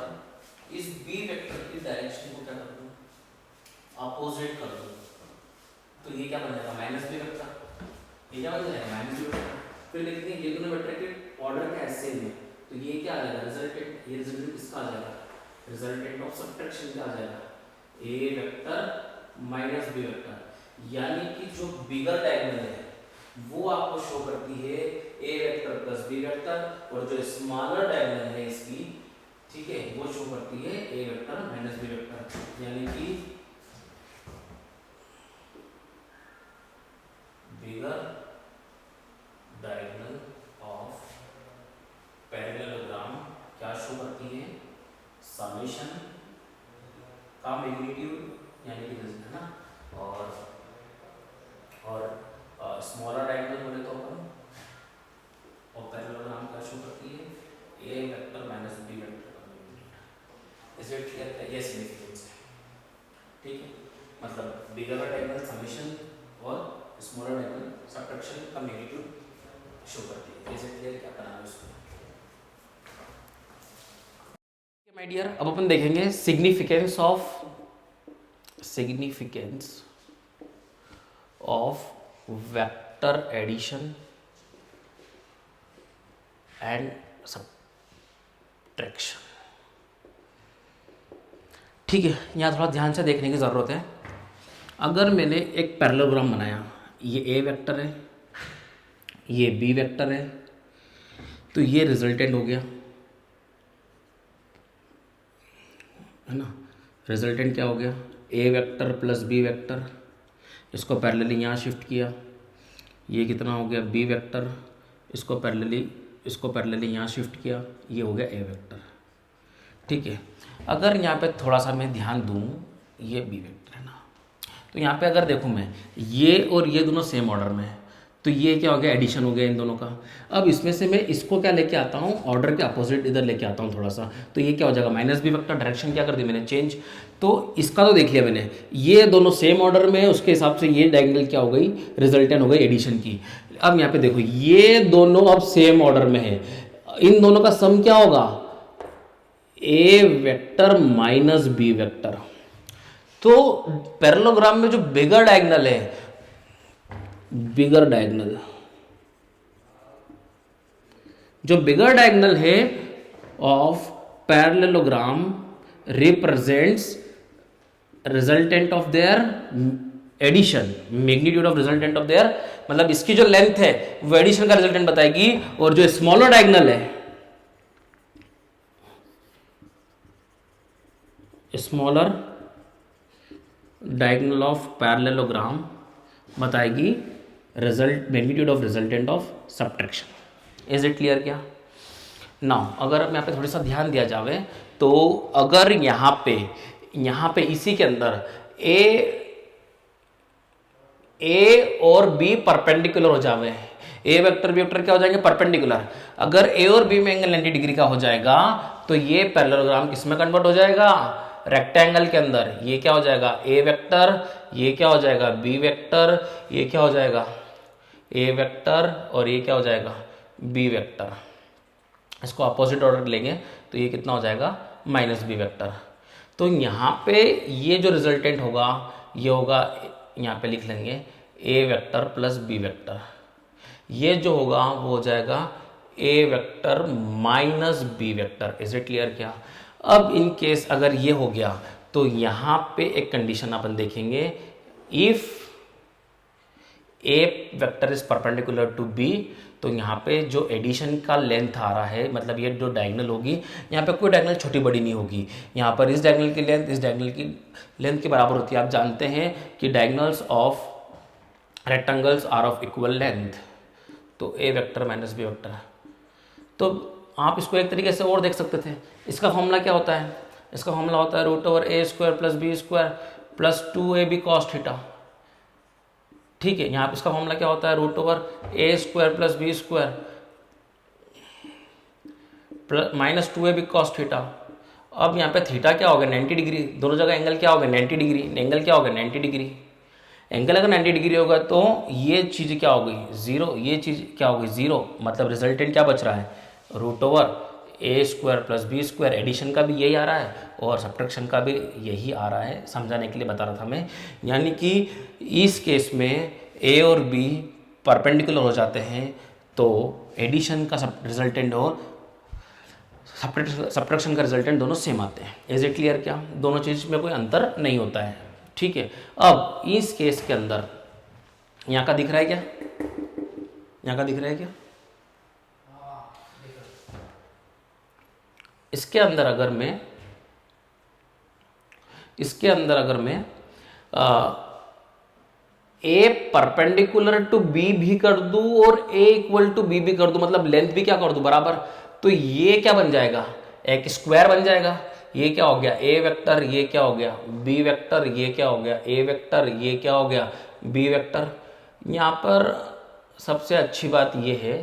Speaker 1: इस बी वेक्टर की डायरेक्शन को क्या कर दूँ, अपोजिट कर दूँ, तो ये क्या बन जाएगा माइनस बी वेक्टर, ये क्या बन जाएगा माइनस बी वेक्टर। फिर देखते हैं ये दोनों वेक्टर के ऑर्डर क्या है सेम है, तो ये क्या आ जाएगा रिजल्टेंट, ये रिजल्टेंट किसका आ जाएगा, रिजल्टेंट ऑफ सब्ट्रैक्शन क्या आ जाएगा A vector minus B vector, यानी कि जो बिगर डायगोनल है वो आपको शो करती है A vector plus B vector और जो स्मॉलर डायगोनल है इसकी, ठीक है, वो शो करती है A vector minus B vector, यानी कि बिगर डायगोनल ऑफ पैरेललोग्राम क्या शो करती है, समेशन का मैग्नीट्यूड यानी कि है ना, और स्मॉलर डायगोनल बोले तो अपन, और पैरेललोग्राम क्या शो करती है A vector minus B vector का मैग्नीट्यूड। Is it clear? ये सिग्निफिकेंस है। ठीक है, मतलब बिगर डायगोनल समेशन और स्मॉलर डायगोनल सब्ट्रैक्शन का मैग्नीट्यूड शो करती है। Is it clear? क्या करना है उसको माय डियर। अब अपन देखेंगे significance of vector addition and subtraction. ठीक है, यहाँ थोड़ा ध्यान से देखने की ज़रूरत है। अगर मैंने एक पैरेललोग्राम बनाया, ये ए वेक्टर है, ये बी वेक्टर है, तो ये रिजल्टेंट हो गया, है ना। रिजल्टेंट क्या हो गया, A vector plus B vector, इसको पैरेलली यहाँ शिफ्ट किया, ये कितना हो गया बी वेक्टर, इसको पैरेलली यहाँ शिफ्ट किया, ये हो गया ए वेक्टर। ठीक है, अगर यहाँ पे थोड़ा सा मैं ध्यान दूँ, ये बी वेक्टर है ना, तो यहाँ पे अगर देखूँ मैं ये और ये दोनों सेम ऑर्डर में है, तो ये क्या हो गया एडिशन हो गया इन दोनों का। अब इसमें से मैं इसको क्या लेके आता हूँ, ऑर्डर के अपोजिट इधर लेके आता हूँ थोड़ा सा, तो ये क्या हो जाएगा माइनस बी वेक्टर, डायरेक्शन क्या कर दी मैंने चेंज। तो इसका तो देख लिया मैंने, ये दोनों सेम ऑर्डर में है, उसके हिसाब से ये डायगोनल क्या हो गई, रिजल्टेंट हो गई एडिशन की। अब यहाँ पे देखो ये दोनों अब सेम ऑर्डर में है, इन दोनों का सम क्या होगा A vector minus B vector. तो पैरेललोग्राम में जो बिगर डायगोनल है, जो बिगर डायगोनल है of parallelogram represents resultant of their addition, magnitude of resultant of their, मतलब इसकी जो लेंथ है वो एडिशन का रिजल्टेंट बताएगी, और जो स्मॉलर डायगोनल है, स्मॉलर डायगोनल ऑफ पैरेललोग्राम बताएगी magnitude of resultant of subtraction. Is it clear? क्या नाउ अगर यहाँ पे थोड़ा सा ध्यान दिया जावे, तो अगर यहाँ पे इसी के अंदर ए और बी परपेंडिकुलर हो जावे, ए वेक्टर बी वेक्टर क्या हो जाएंगे परपेंडिकुलर, अगर ए और बी में एंगल 90 डिग्री का हो जाएगा, तो ये पैरेललोग्राम किस में कन्वर्ट हो जाएगा, रेक्टेंगल के अंदर। ये क्या हो जाएगा ए वेक्टर, ये क्या हो जाएगा बी वेक्टर, ये क्या हो जाएगा ए वेक्टर, और ये क्या हो जाएगा बी वेक्टर। इसको अपोजिट ऑर्डर लेंगे तो ये कितना हो जाएगा माइनस बी वेक्टर। तो यहाँ पे ये जो रिजल्टेंट होगा ये होगा, यहाँ पे लिख लेंगे A vector plus B vector, ये जो होगा वो हो जाएगा A vector minus B vector. Is it clear? क्या अब इन केस अगर ये हो गया, तो यहाँ पे एक कंडीशन अपन देखेंगे, if A vector is perpendicular to B, तो यहाँ पे जो एडिशन का लेंथ आ रहा है, मतलब ये जो डायगोनल होगी, यहाँ पे कोई डायगोनल छोटी बड़ी नहीं होगी। यहाँ पर इस डायगोनल की लेंथ इस डायगोनल की लेंथ के बराबर होती है। आप जानते हैं कि diagonals of rectangles are of equal length, तो A vector minus B vector. तो आप इसको एक तरीके से और देख सकते थे। इसका फॉर्मूला क्या होता है? इसका फॉर्मूला होता है root over A square plus B square plus 2ab cos theta. ठीक है, यहाँ पे इसका फॉर्मूला क्या होता है? Root over A square plus B square minus 2ab cos theta. अब यहाँ पे थीटा क्या होगा? 90 डिग्री। दोनों जगह एंगल क्या होगा? 90 डिग्री। एंगल क्या होगा? 90 डिग्री। एंगल अगर 90 डिग्री होगा तो ये चीज़ क्या हो गई? जीरो। ये चीज़ क्या हो गई? जीरो। मतलब रिजल्टेंट क्या बच रहा है? Root over A square plus B square. Addition का भी यही आ रहा है और सब्ट्रैक्शन का भी यही आ रहा है, समझाने के लिए बता रहा था मैं। यानी कि इस केस में ए और बी परपेंडिकुलर हो जाते हैं तो एडिशन का रिजल्टेंट और सब्ट्रैक्शन का रिजल्टेंट दोनों सेम आते हैं। Is it clear? क्या दोनों चीज़ में कोई अंतर नहीं होता है। ठीक है, अब इस केस के अंदर यहाँ का दिख रहा है क्या? यहाँ का दिख रहा है क्या? इसके अंदर अगर मैं ए परपेंडिकुलर टू बी भी कर दूं और ए इक्वल टू बी भी कर दूं, मतलब लेंथ भी क्या कर दूं? बराबर, तो ये क्या बन जाएगा? एक स्क्वायर बन जाएगा। ये क्या हो गया? A vector. ये क्या हो गया? B vector. ये क्या हो गया? A vector. ये क्या हो गया? B vector. यहाँ पर सबसे अच्छी बात ये है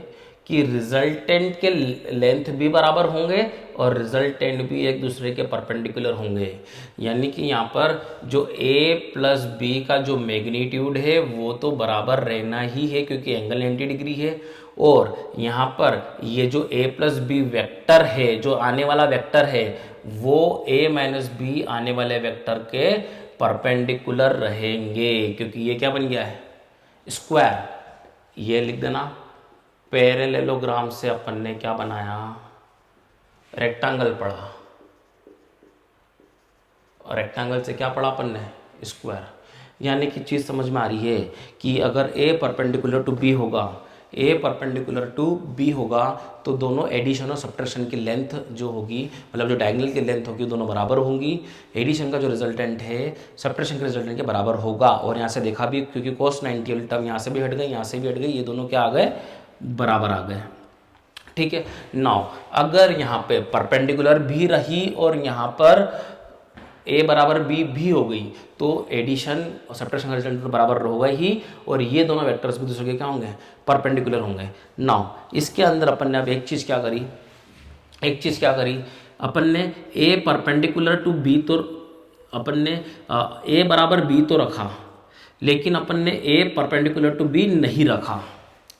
Speaker 1: कि रिजल्टेंट के लेंथ भी बराबर होंगे और रिजल्टेंट भी एक दूसरे के परपेंडिकुलर होंगे। यानी कि यहाँ पर जो a प्लस बी का जो मैग्नीट्यूड है वो तो बराबर रहना ही है क्योंकि एंगल 90 डिग्री है। और यहाँ पर ये जो a प्लस बी वेक्टर है, जो आने वाला वेक्टर है, वो a माइनस बी आने वाले वेक्टर के परपेंडिकुलर रहेंगे क्योंकि ये क्या बन गया है? स्क्वायर। ये लिख देना। पैरेललोग्राम से अपन ने क्या बनाया? रेक्टेंगल पढ़ा। और रेक्टेंगल से क्या पढ़ा अपन ने? स्क्वायर। यानी कि चीज़ समझ में आ रही है कि अगर ए परपेंडिकुलर टू बी होगा, ए परपेंडिकुलर टू बी होगा तो दोनों एडिशन और सब्ट्रैक्शन की लेंथ जो होगी, मतलब जो डायगोनल की लेंथ होगी, दोनों बराबर होंगी। एडिशन का जो रिजल्टेंट है सब्ट्रैक्शन के रिजल्टेंट के बराबर होगा। और यहाँ से देखा भी, क्योंकि cos 90 वाली टर्म यहाँ से भी हट गई, यहाँ से भी हट गई, ये दोनों क्या आ गए? बराबर आ गए। ठीक है। नाउ अगर यहाँ पे परपेंडिकुलर भी रही और यहाँ पर a बराबर b भी हो गई तो एडिशन और सब्ट्रैक्शन का रिजल्ट तो बराबर होगा ही और ये दोनों वेक्टर्स भी दूसरे के क्या होंगे? परपेंडिकुलर होंगे। नाउ इसके अंदर अपन ने अब एक चीज़ क्या करी? अपन ने a परपेंडिकुलर टू b, तो अपन ने a बराबर b तो रखा, लेकिन अपन ने a परपेंडिकुलर टू b नहीं रखा।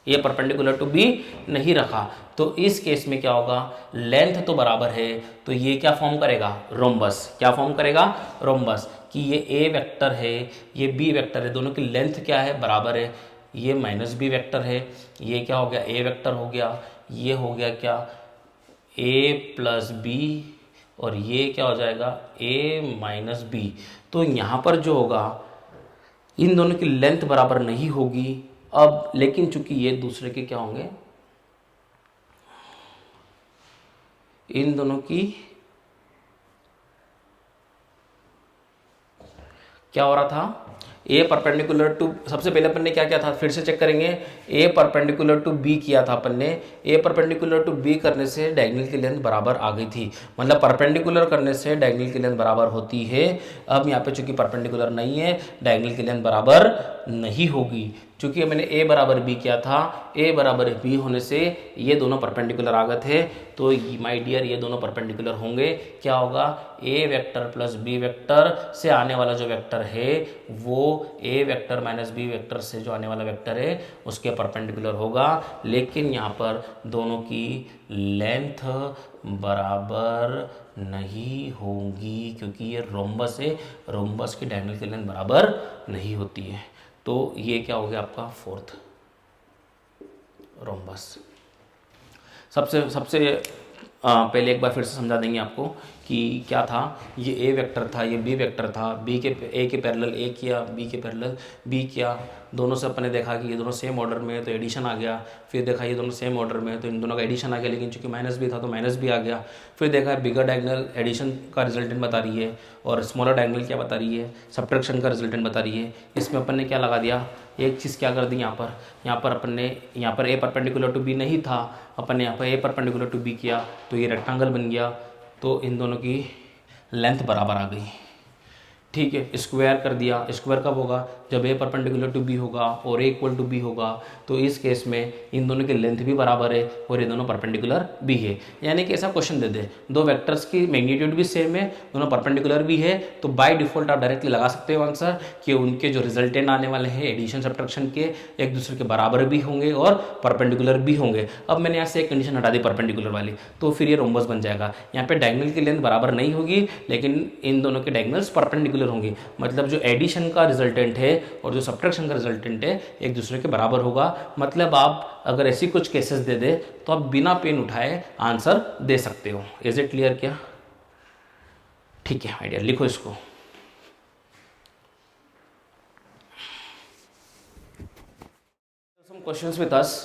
Speaker 1: ये परपेंडिकुलर टू बी नहीं रखा तो इस केस में क्या होगा? लेंथ तो बराबर है तो ये क्या फॉर्म करेगा? रोम्बस। क्या फॉर्म करेगा? रोम्बस। कि ये ए वेक्टर है, ये बी वेक्टर है, दोनों की लेंथ क्या है? बराबर है। ये माइनस बी वेक्टर है, ये क्या हो गया? ए वेक्टर हो गया। ये हो गया क्या? ए प्लस बी और ये क्या हो जाएगा? ए माइनस बी। तो यहाँ पर जो होगा, इन दोनों की लेंथ बराबर नहीं होगी अब, लेकिन चूंकि ये दूसरे के क्या होंगे? इन दोनों की क्या हो रहा था? ए परपेंडिकुलर टू, सबसे पहले अपन ने क्या किया था? फिर से चेक करेंगे। ए परपेंडिकुलर टू बी किया था अपन ने। ए परपेंडिकुलर टू बी करने से डायगोनल की लेंथ बराबर आ गई थी, मतलब परपेंडिकुलर करने से डायगोनल की लेंथ बराबर होती है। अब यहाँ पे चूंकि परपेंडिकुलर नहीं है, डायगोनल की लेंथ बराबर नहीं होगी। चूंकि मैंने ए बराबर बी किया था, ए बराबर बी होने से ये दोनों परपेंडिकुलर आ गए थे, तो माय डियर ये दोनों परपेंडिकुलर होंगे। क्या होगा? A vector plus B vector से आने वाला जो वेक्टर है वो ए वेक्टर माइनस बी वेक्टर से जो आने वाला वेक्टर है उसके परपेंडिकुलर होगा। लेकिन यहाँ पर दोनों की लेंथ बराबर नहीं होगी क्योंकि ये रोम्बस है, रोम्बस की डायगोनल की लेंथ बराबर नहीं होती है। तो ये क्या हो गया आपका? Fourth rhombus. सबसे पहले एक बार फिर से समझा देंगे आपको कि क्या था। ये ए वेक्टर था, ये बी वेक्टर था, बी के ए के पैरेलल ए किया, बी के पैरेलल बी किया, दोनों से अपने देखा कि ये दोनों सेम ऑर्डर में है तो एडिशन आ गया। फिर देखा ये दोनों सेम ऑर्डर में है तो इन दोनों का एडिशन आ गया, लेकिन चूंकि माइनस भी था तो माइनस भी आ गया। फिर देखा बिगर डायगोनल एडिशन का रिजल्टेंट बता रही है और स्मॉलर डायगोनल क्या बता रही है, सब्ट्रैक्शन का रिजल्टेंट बता रही है। इसमें अपन ने क्या लगा दिया, एक चीज़ क्या कर दी यहाँ पर अपन ने यहाँ पर ए परपेंडिकुलर टू बी नहीं था, अपन ने यहाँ पर ए परपेंडिकुलर टू बी किया तो ये रेक्टेंगल बन गया, तो इन दोनों की लेंथ बराबर आ गई। ठीक है, स्क्वायर कर दिया। स्क्वायर कब होगा, जब ए परपेंडिकुलर टू बी होगा और ए इक्वल टू बी होगा, तो इस केस में इन दोनों की लेंथ भी बराबर है और ये दोनों परपेंडिकुलर भी है। यानी कि ऐसा क्वेश्चन दे दे, दो वेक्टर्स की मैग्नीट्यूड भी सेम है, दोनों परपेंडिकुलर भी है, तो बाय डिफॉल्ट आप डायरेक्टली लगा सकते हो आंसर कि उनके जो रिजल्टेंट आने वाले हैं एडिशन सब्ट्रैक्शन के एक दूसरे के बराबर भी होंगे और परपेंडिकुलर भी होंगे। अब मैंने यहाँ से एक कंडीशन हटा दी परपेंडिकुलर वाली, तो फिर ये रोम्बस बन जाएगा। यहाँ पे डायगोनल की लेंथ बराबर नहीं होगी, लेकिन इन दोनों के डायगोनल्स परपेंडिकुलर होंगी, मतलब जो एडिशन का रिजल्टेंट है और जो सब्ट्रैक्शन का रिजल्टेंट है एक दूसरे के बराबर होगा। मतलब आप अगर ऐसी कुछ केसेस दे दे तो आप बिना पेन उठाए आंसर दे सकते हो। इज इट क्लियर क्या? ठीक है आइडिया, लिखो इसको। Some questions with us.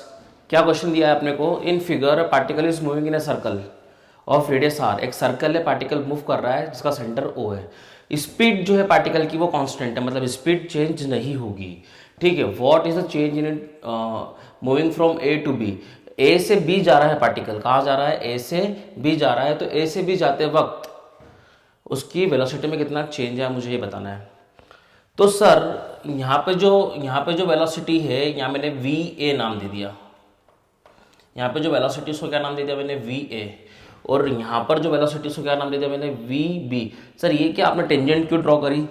Speaker 1: क्या क्वेश्चन दिया है अपने को, in figure particle is moving in a circle of radius R. एक सर्कल है, पार्टिकल मूव कर रहा है जिसका सेंटर ओ है। स्पीड जो है पार्टिकल की वो कांस्टेंट है, मतलब स्पीड चेंज नहीं होगी। ठीक है, what is the change in moving from A to B. A से बी जा रहा है पार्टिकल, कहाँ जा रहा है, ए से बी जा रहा है, तो ए से बी जाते वक्त उसकी वेलोसिटी में कितना चेंज है मुझे ये बताना है। तो सर यहाँ पे जो वेलोसिटी है, यहाँ मैंने वी ए नाम दे दिया। यहाँ पे जो वेलोसिटी उसको क्या नाम दे दिया मैंने, वी ए। और यहाँ पर जो वेलोसिटी उसको क्या नाम दे दिया मैंने, वी बी। सर ये क्या आपने टेंजेंट क्यों ड्रॉ करी?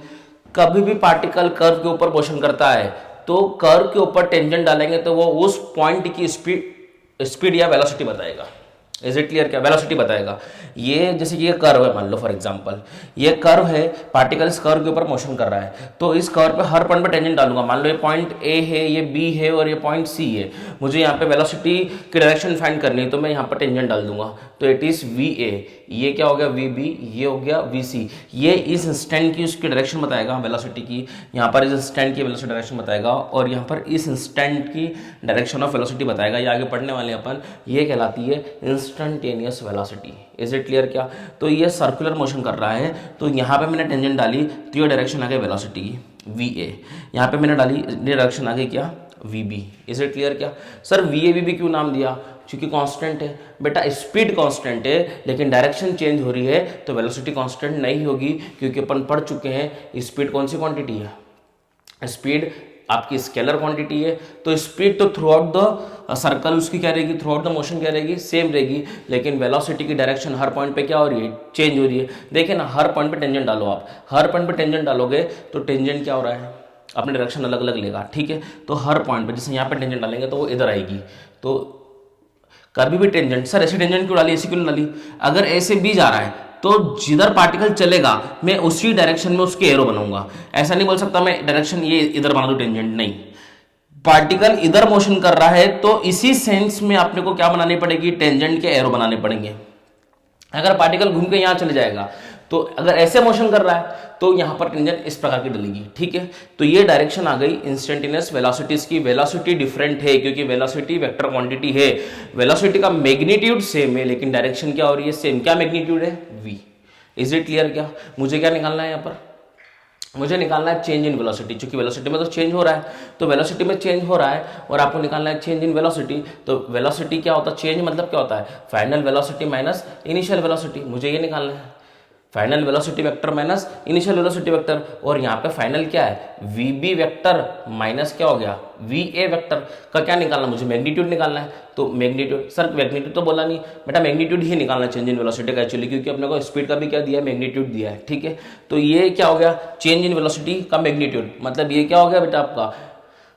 Speaker 1: कभी भी पार्टिकल कर्व के ऊपर मोशन करता है तो कर्व के ऊपर टेंजेंट डालेंगे तो वो उस पॉइंट की स्पीड या वेलोसिटी बताएगा। इज इट क्लियर क्या? वेलोसिटी बताएगा। ये जैसे कि ये कर्व है, मान लो फॉर एग्जांपल ये कर्व है, पार्टिकल इस कर्व के ऊपर मोशन कर रहा है, तो इस कर्व पे हर पॉइंट पे टेंजेंट डालूंगा। मान लो ये पॉइंट ए है, ये बी है और ये पॉइंट सी है। मुझे यहाँ पे वेलोसिटी की डायरेक्शन फाइंड करनी है तो मैं यहाँ पर टेंजेंट डाल दूंगा, तो इट इज वी ए। ये क्या हो गया, वी बी, ये हो गया वी सी। ये इस इंस्टेंट की उसकी डायरेक्शन बताएगा वेलोसिटी की, यहाँ पर इस इंस्टेंट की वेलोसिटी डायरेक्शन बताएगा और यहाँ पर इस इंस्टेंट की डायरेक्शन ऑफ वेलोसिटी बताएगा। ये आगे पढ़ने वाले अपन, ये कहलाती है instantaneous velocity. Is it clear क्या? तो ये सर्कुलर मोशन कर रहा है, तो यहाँ पे मैंने टेंजेंट डाली तो ये डायरेक्शन आ गई वेलोसिटी की वी ए। यहाँ पे मैंने डाली डायरेक्शन आ गई क्या, V B. Is it clear क्या? Sir V A V B क्यों नाम दिया? क्योंकि कांस्टेंट है बेटा, स्पीड कांस्टेंट है लेकिन डायरेक्शन चेंज हो रही है तो वेलोसिटी कांस्टेंट नहीं होगी, क्योंकि अपन पढ़ चुके हैं स्पीड कौन सी क्वांटिटी है, स्पीड आपकी स्केलर क्वांटिटी है। तो स्पीड तो थ्रू आउट द सर्कल उसकी क्या रहेगी, थ्रू आउट द मोशन क्या रहेगी, सेम रहेगी, लेकिन वेलोसिटी की डायरेक्शन हर पॉइंट पे क्या हो रही है, चेंज हो रही है। देखिए ना, हर पॉइंट पे टेंजेंट डालो आप, हर पॉइंट पे टेंजेंट डालोगे तो टेंजेंट क्या हो रहा है, अपनी डायरेक्शन अलग अलग लेगा। ठीक है, तो हर पॉइंट पे जैसे यहाँ पे टेंजेंट डालेंगे तो वो इधर आएगी। तो कभी भी टेंजेंट, सर ऐसी टेंजेंट क्यों डाली, ऐसी क्यों डाली? अगर ए से बी जा रहा है तो जिधर पार्टिकल चलेगा मैं उसी डायरेक्शन में उसके एरो बनाऊंगा। ऐसा नहीं बोल सकता मैं डायरेक्शन ये इधर बना दूं टेंजेंट, नहीं। पार्टिकल इधर मोशन कर रहा है तो इसी सेंस में आपने को क्या बनानी पड़ेगी, टेंजेंट के एरो बनाने पड़ेंगे। अगर पार्टिकल घूम के यहां चले जाएगा तो अगर ऐसे मोशन कर रहा है तो यहां पर टेंजेंट इस प्रकार की डलेगी। ठीक है, तो ये डायरेक्शन आ गई इंस्टेंटेनियस वेलोसिटीज की। वेलोसिटी डिफरेंट है क्योंकि वेलोसिटी वेक्टर क्वांटिटी है, वेलोसिटी का मैग्नीट्यूड सेम है लेकिन डायरेक्शन क्या हो रही है, सेम। क्या मैग्नीट्यूड है, v। इज इट क्लियर क्या? मुझे क्या निकालना है यहाँ पर, मुझे निकालना है चेंज इन वेलोसिटी। क्योंकि वेलोसिटी में तो चेंज हो रहा है, तो वेलोसिटी में चेंज हो रहा है और आपको निकालना है चेंज इन वेलोसिटी। तो वेलोसिटी क्या होता है, चेंज मतलब क्या होता है, final velocity minus initial velocity. मुझे ये निकालना है, final velocity vector minus initial velocity vector. और यहाँ पे फाइनल क्या है, वी बी वेक्टर माइनस क्या हो गया, वी ए वेक्टर का क्या निकालना, मुझे मैग्नीट्यूड निकालना है। तो मैग्नीट्यूड, सर मैग्नीट्यूड तो बोला नहीं बेटा, मैग्नीट्यूड ही निकालना चेंज इन वेलोसिटी का एक्चुअली, क्योंकि अपने को स्पीड का भी क्या दिया है, मैग्नीट्यूड दिया है। ठीक है, तो ये क्या हो गया, चेंज इन वेलोसिटी का मैग्नीट्यूड। मतलब ये क्या हो गया बेटा आपका,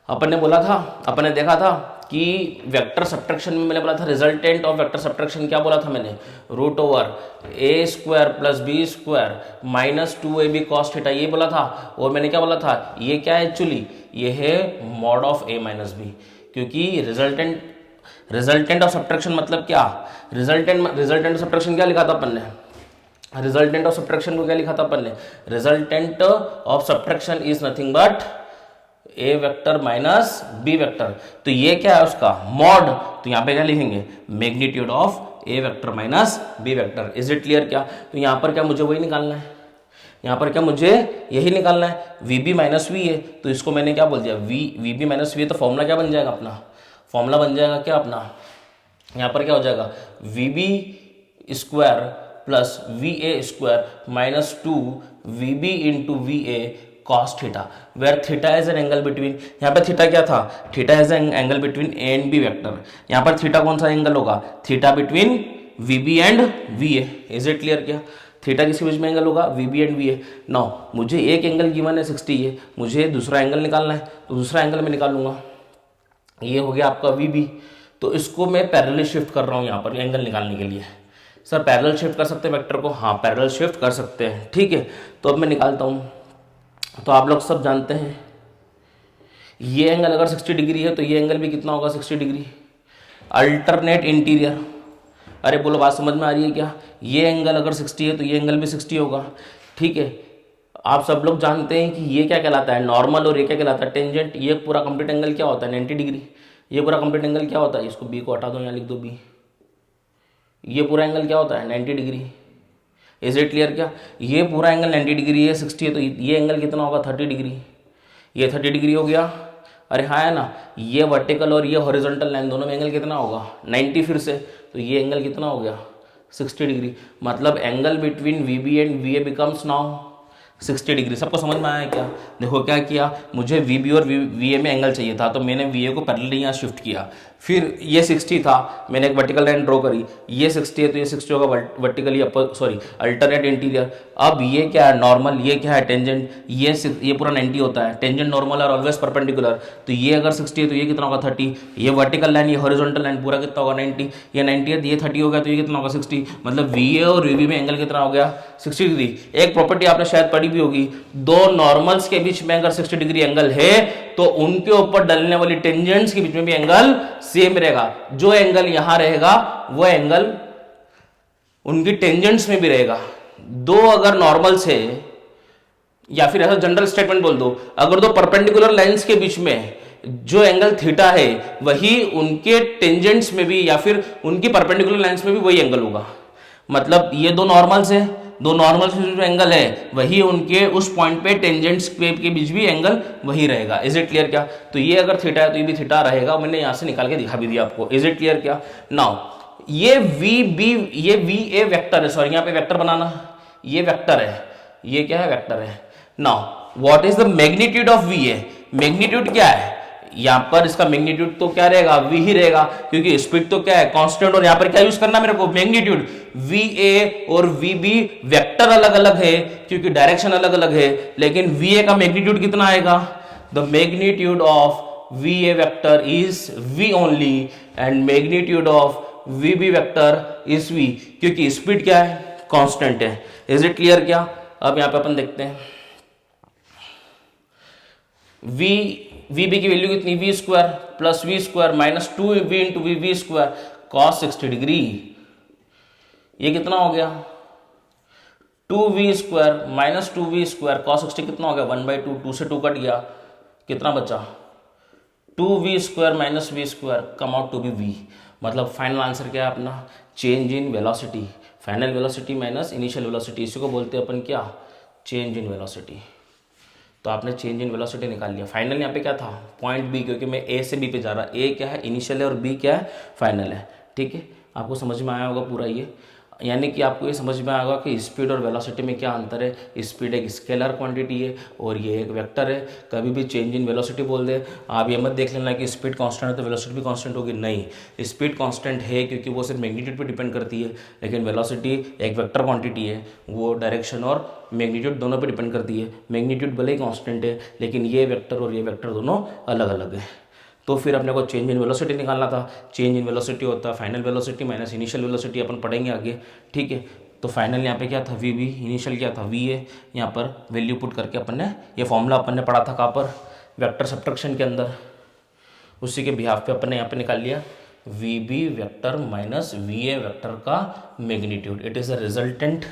Speaker 1: अपन ने बोला था, अपन ने देखा था कि वेक्टर सब्ट्रैक्शन में मैंने बोला था रिजल्टेंट ऑफ वेक्टर सब्ट्रैक्शन क्या बोला था मैंने, root over A square plus B square minus 2ab cos theta, ये बोला था। और मैंने क्या बोला था, ये क्या है एक्चुअली, ये है mod of A minus B, क्योंकि रिजल्टेंट रिजल्टेंट ऑफ सब्ट्रैक्शन मतलब क्या, रिजल्टेंट ऑफ सब्ट्रैक्शन क्या लिखा था अपन ने, रिजल्टेंट ऑफ सब्ट्रैक्शन को क्या लिखा था अपन ने, resultant of subtraction is nothing but A vector minus B vector. तो ये क्या है उसका मॉड, तो यहाँ पे क्या लिखेंगे, magnitude of A vector minus B vector. Is it clear क्या, तो यहाँ पर क्या मुझे वही निकालना है, यहाँ पर क्या मुझे यही निकालना है, वी बी माइनस वी है, तो इसको मैंने क्या बोल दिया, वी बी माइनस वी है, तो फॉर्मूला क्या बन जाएगा अपना, फॉर्मूला बन जाएगा क्या अपना, यहाँ पर क्या हो जाएगा, V B square plus V A square minus 2 V B into V A cos theta, where theta is an angle between, यहाँ पर थीटा क्या था, theta is an angle between A and B vector, यहाँ पर theta कौन सा angle होगा, theta between V B and V A. Is it clear क्या, थीटा किसके बीच में एंगल होगा, V B and V A. Now मुझे एक एंगल गिवन है 60 है, मुझे दूसरा एंगल निकालना है, तो दूसरा एंगल मैं निकालूंगा, ये हो गया आपका वी बी, तो इसको मैं पैरेलल शिफ्ट कर रहा हूँ यहाँ पर एंगल निकालने के लिए। सर पैरेलल शिफ्ट कर सकते हैं वेक्टर को, हाँ पैरेलल शिफ्ट कर सकते हैं, ठीक है। तो अब मैं निकालता हूँ, तो आप लोग सब जानते हैं ये एंगल अगर 60 डिग्री है तो ये एंगल भी कितना होगा 60 डिग्री, अल्टरनेट इंटीरियर, अरे बोलो बात समझ में आ रही है क्या, ये एंगल अगर 60 है तो ये एंगल भी 60 होगा, ठीक है। आप सब लोग जानते हैं कि ये क्या कहलाता है नॉर्मल, और ये क्या कहलाता है टेंजेंट। ये पूरा कंप्लीट एंगल क्या होता है 90 डिग्री, ये पूरा कंप्लीट एंगल क्या होता है, इसको बी को हटा दो, यहाँ लिख दो बी, ये पूरा एंगल क्या होता है 90 डिग्री। इज इट क्लियर क्या, ये पूरा एंगल 90 डिग्री है, 60 है, तो ये एंगल कितना होगा 30 डिग्री, ये 30 डिग्री हो गया, अरे हाँ है ना, ये वर्टिकल और ये हॉरिजॉन्टल लाइन दोनों में एंगल कितना होगा 90 फिर से, तो ये एंगल कितना हो गया 60 डिग्री, मतलब angle between V B and V A becomes now 60 degree. सबको समझ में आया क्या, देखो क्या किया, मुझे वी बी और वी ए में एंगल चाहिए था, तो मैंने वी ए को पैरेलल यहाँ शिफ्ट किया, फिर ये 60 था, मैंने एक वर्टिकल लाइन ड्रॉ करी, ये 60 है तो ये 60 होगा वर्टिकली अपर, सॉरी अल्टरनेट इंटीरियर। अब ये क्या है नॉर्मल, ये क्या है टेंजेंट, ये पूरा 90 होता है, टेंजेंट नॉर्मल और ऑलवेज परपेंडिकुलर, तो ये अगर 60 है तो ये कितना होगा 30, ये वर्टिकल लाइन ये हॉरिजॉन्टल लाइन पूरा कितना होगा 90, ये 90 है, ये 30 हो गया, तो ये कितना होगा 60, मतलब वी ए और वी बी में एंगल कितना हो गया 60 डिग्री। एक प्रॉपर्टी आपने शायद पढ़ी भी होगी, दो नॉर्मल्स के बीच में अगर 60 डिग्री एंगल है तो उनके ऊपर डलने वाली टेंजेंट्स के बीच में भी एंगल सेम रहेगा, जो एंगल यहां रहेगा वो एंगल उनकी टेंजेंट्स में भी रहेगा। दो अगर नॉर्मल्स है, या फिर ऐसा जनरल स्टेटमेंट बोल दो, अगर दो परपेंडिकुलर लाइंस के बीच में जो एंगल थीटा है वही उनके टेंजेंट्स में भी या फिर उनकी परपेंडिकुलर लाइंस में भी वही एंगल होगा, मतलब ये दो नॉर्मल्स है, दो नॉर्मल्स में जो एंगल है वही उनके उस पॉइंट पे टेंजेंट्स के बीच भी एंगल वही रहेगा। इज इट क्लियर क्या, तो ये अगर थीटा है तो ये भी थीटा रहेगा, मैंने यहां से निकाल के दिखा भी दिया आपको। इज इट क्लियर क्या, नाउ ये वी बी ये वी ए वेक्टर है, सॉरी यहाँ पे वेक्टर बनाना, ये वेक्टर है, ये क्या है वेक्टर है। Now what is the magnitude of V A, magnitude क्या है, यहां पर इसका मैग्नीट्यूड तो क्या रहेगा v ही रहेगा, क्योंकि स्पीड तो क्या है कांस्टेंट, और यहां पर क्या यूज करना मेरे को मैग्नीट्यूड, वी ए और वी बी वेक्टर अलग अलग है क्योंकि डायरेक्शन अलग अलग है, लेकिन वी ए का मैग्नीट्यूड कितना आएगा, the magnitude of V A vector is v only and magnitude of V B vector is v, क्योंकि स्पीड क्या है कांस्टेंट है। इज इट क्लियर क्या, अब यहां पे अपन देखते हैं वी बी की वैल्यू कितनी, V square plus V square minus 2v into V square cos 60 degree, ये कितना हो गया 2v square minus 2v square cos 60 कितना हो गया 1/2, 2 से 2 कट गया, कितना बचा 2v square minus V square come out to be v, मतलब फाइनल आंसर क्या है अपना change in velocity, final velocity minus initial velocity, इसी को बोलते हैं अपन क्या चेंज इन वेलोसिटी। तो आपने चेंज इन वेलोसिटी निकाल लिया। फाइनल यहाँ पे क्या था पॉइंट बी, क्योंकि मैं ए से बी पे जा रहा, ए क्या है इनिशियल है और बी क्या है फाइनल है, ठीक है। आपको समझ में आया होगा पूरा ये, यानी कि आपको ये समझ में आएगा कि स्पीड और वेलोसिटी में क्या अंतर है। स्पीड एक स्केलर क्वांटिटी है और ये एक वेक्टर है। कभी भी चेंज इन वेलोसिटी बोल दे, आप ये मत देख लेना कि स्पीड कांस्टेंट है तो वेलोसिटी भी कांस्टेंट होगी, नहीं, स्पीड कांस्टेंट है क्योंकि वो सिर्फ मैग्नीट्यूड पे डिपेंड करती है, लेकिन वेलोसिटी एक वेक्टर क्वांटिटी है, वो डायरेक्शन और मैग्नीट्यूड दोनों पे डिपेंड करती है। मैग्नीट्यूड भले ही कांस्टेंट है लेकिन ये वेक्टर और ये वेक्टर दोनों अलग अलग है। तो फिर अपने को चेंज इन वेलोसिटी निकालना था। चेंज इन वेलोसिटी होता है final velocity minus initial velocity, अपन पढ़ेंगे आगे, ठीक है। तो फाइनल यहाँ पे क्या था वी बी, इनिशियल क्या था वी ए, यहाँ पर वैल्यू पुट करके अपन ने ये फॉर्मूला अपन ने पढ़ा था कहाँ पर वेक्टर सब्ट्रैक्शन के अंदर, उसी के बिहाफ पे अपन ने यहाँ पे निकाल लिया V B vector minus V A vector का magnitude. It is a resultant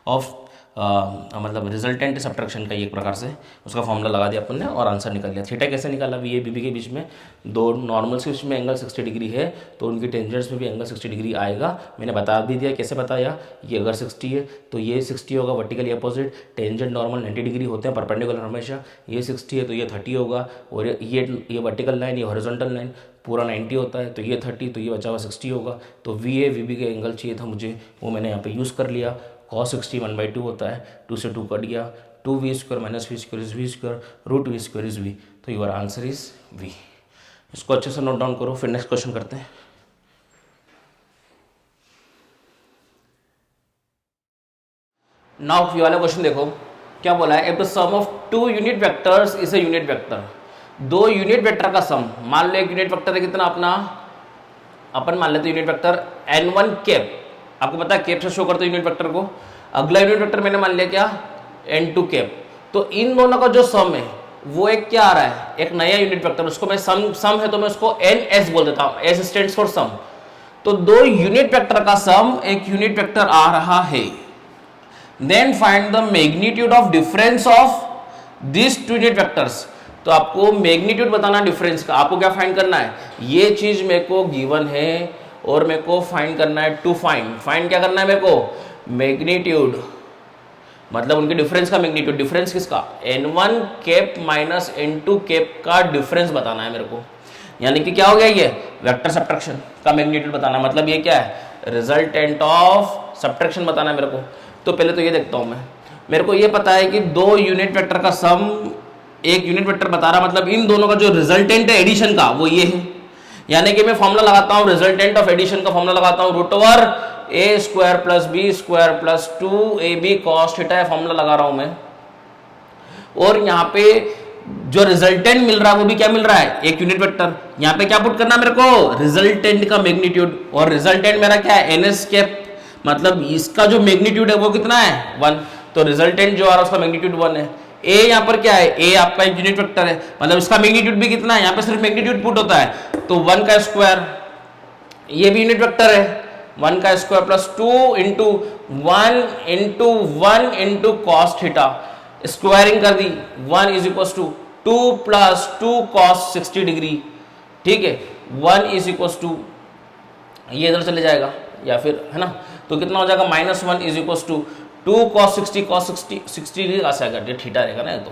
Speaker 1: of मतलब रिजल्टेंट सब्ट्रैक्शन का एक प्रकार से उसका फॉर्मूला लगा दिया अपन ने और आंसर निकल गया। थीटा कैसे निकाला? वी ए बी बी के बीच में दो नॉर्मल्स के बीच में एंगल 60 डिग्री है तो उनकी टेंजेंट्स में भी एंगल 60 डिग्री आएगा। मैंने बता भी दिया कैसे बताया। ये अगर 60 है तो ये 60 होगा vertically opposite, tangent normal 90 degree होते हैं परपेंडिकुलर हमेशा। ये 60 है तो ये 30 होगा और ये वर्टिकल लाइन, ये हॉरिजॉन्टल लाइन पूरा 90 होता है तो ये 30, तो ये बचा हुआ 60 होगा। तो वी ए वी बी का एंगल चाहिए था मुझे, वो मैंने यहाँ पे यूज़ कर लिया। cos 60 1/2 होता है, 2 से 2 कट गया, 2v² minus v² is v², root v² is v। तो योर आंसर इज v। इसको अच्छे से नोट डाउन करो, फिर नेक्स्ट क्वेश्चन करते हैं। नाउ ये वाला क्वेश्चन देखो क्या बोला है। If the sum of two unit vectors is a unit vector, दो यूनिट वेक्टर का सम, मान लो एक यूनिट वेक्टर है कितना अपना, अपन मान लेते यूनिट वेक्टर n1 कैप, आपको पता है कैप से शो करते यूनिट वेक्टर को। अगला यूनिट वेक्टर मैंने मान लिया क्या, n2 कैप। तो इन दोनों का जो सम है वो एक क्या आ रहा है, एक नया यूनिट वेक्टर, उसको मैं सम है तो मैं उसको ns बोल देता हूं, s स्टैंड्स फॉर सम। तो दो यूनिट वेक्टर का सम एक यूनिट वेक्टर आ रहा है। Then find the magnitude of difference of this two unit vectors. तो आपको मैग्नीट्यूड बताना डिफरेंस का। आपको क्या फाइंड करना है, ये चीज मेरे को गिवन है और मेरे को फाइंड करना है। टू फाइंड क्या करना है मेरे को, मैग्नीट्यूड, मतलब उनके डिफरेंस का मैग्नीट्यूड। डिफरेंस किसका, n1 cap minus n2 cap का डिफरेंस बताना है मेरे को। यानी कि क्या हो गया, ये वेक्टर सब्ट्रैक्शन का मैग्नीट्यूड बताना है। मतलब ये क्या है, रिजल्टेंट ऑफ सब्ट्रैक्शन बताना है मेरे को। तो पहले तो ये देखता हूं मैं, मेरे को ये पता है कि दो यूनिट वेक्टर का सम एक यूनिट वेक्टर बता रहा, मतलब इन दोनों का जो रिजल्टेंट है एडिशन का वो ये है। यानी कि मैं फॉर्मूला लगाता हूं, रिजल्टेंट ऑफ एडिशन का फॉर्मूला लगाता हूं, root over a² plus b² plus 2ab cos theta formula लगा रहा हूं मैं। और यहां पे जो रिजल्टेंट मिल रहा है वो भी क्या मिल रहा है, एक यूनिट वेक्टर। यहां पे क्या पुट करना है मेरे को, रिजल्टेंट का मैग्नीट्यूड। और रिजल्टेंट मेरा क्या है, ns कैप, मतलब इसका जो मैग्नीट्यूड है वो कितना है, 1। तो रिजल्टेंट जो आ रहा है उसका मैग्नीट्यूड 1 है। a यहाँ पर क्या है, a आपका एक यूनिट वेक्टर है, मतलब इसका मैग्नीट्यूड भी कितना है, यहाँ पे सिर्फ मैग्नीट्यूड पुट होता है तो 1 का स्क्वायर, ये भी यूनिट वेक्टर है, 1 का square plus 2 into 1 into cos theta, squaring कर दी, 1 is equal to 2 plus 2 cos 60 degree. ठीक है, 1 इज इक्वल टू, ये इधर चले जाएगा या फिर है ना, तो कितना हो जाएगा, -1 is equal to 2 cos 60 degree का आएगा, ये थीटा रहेगा ना। तो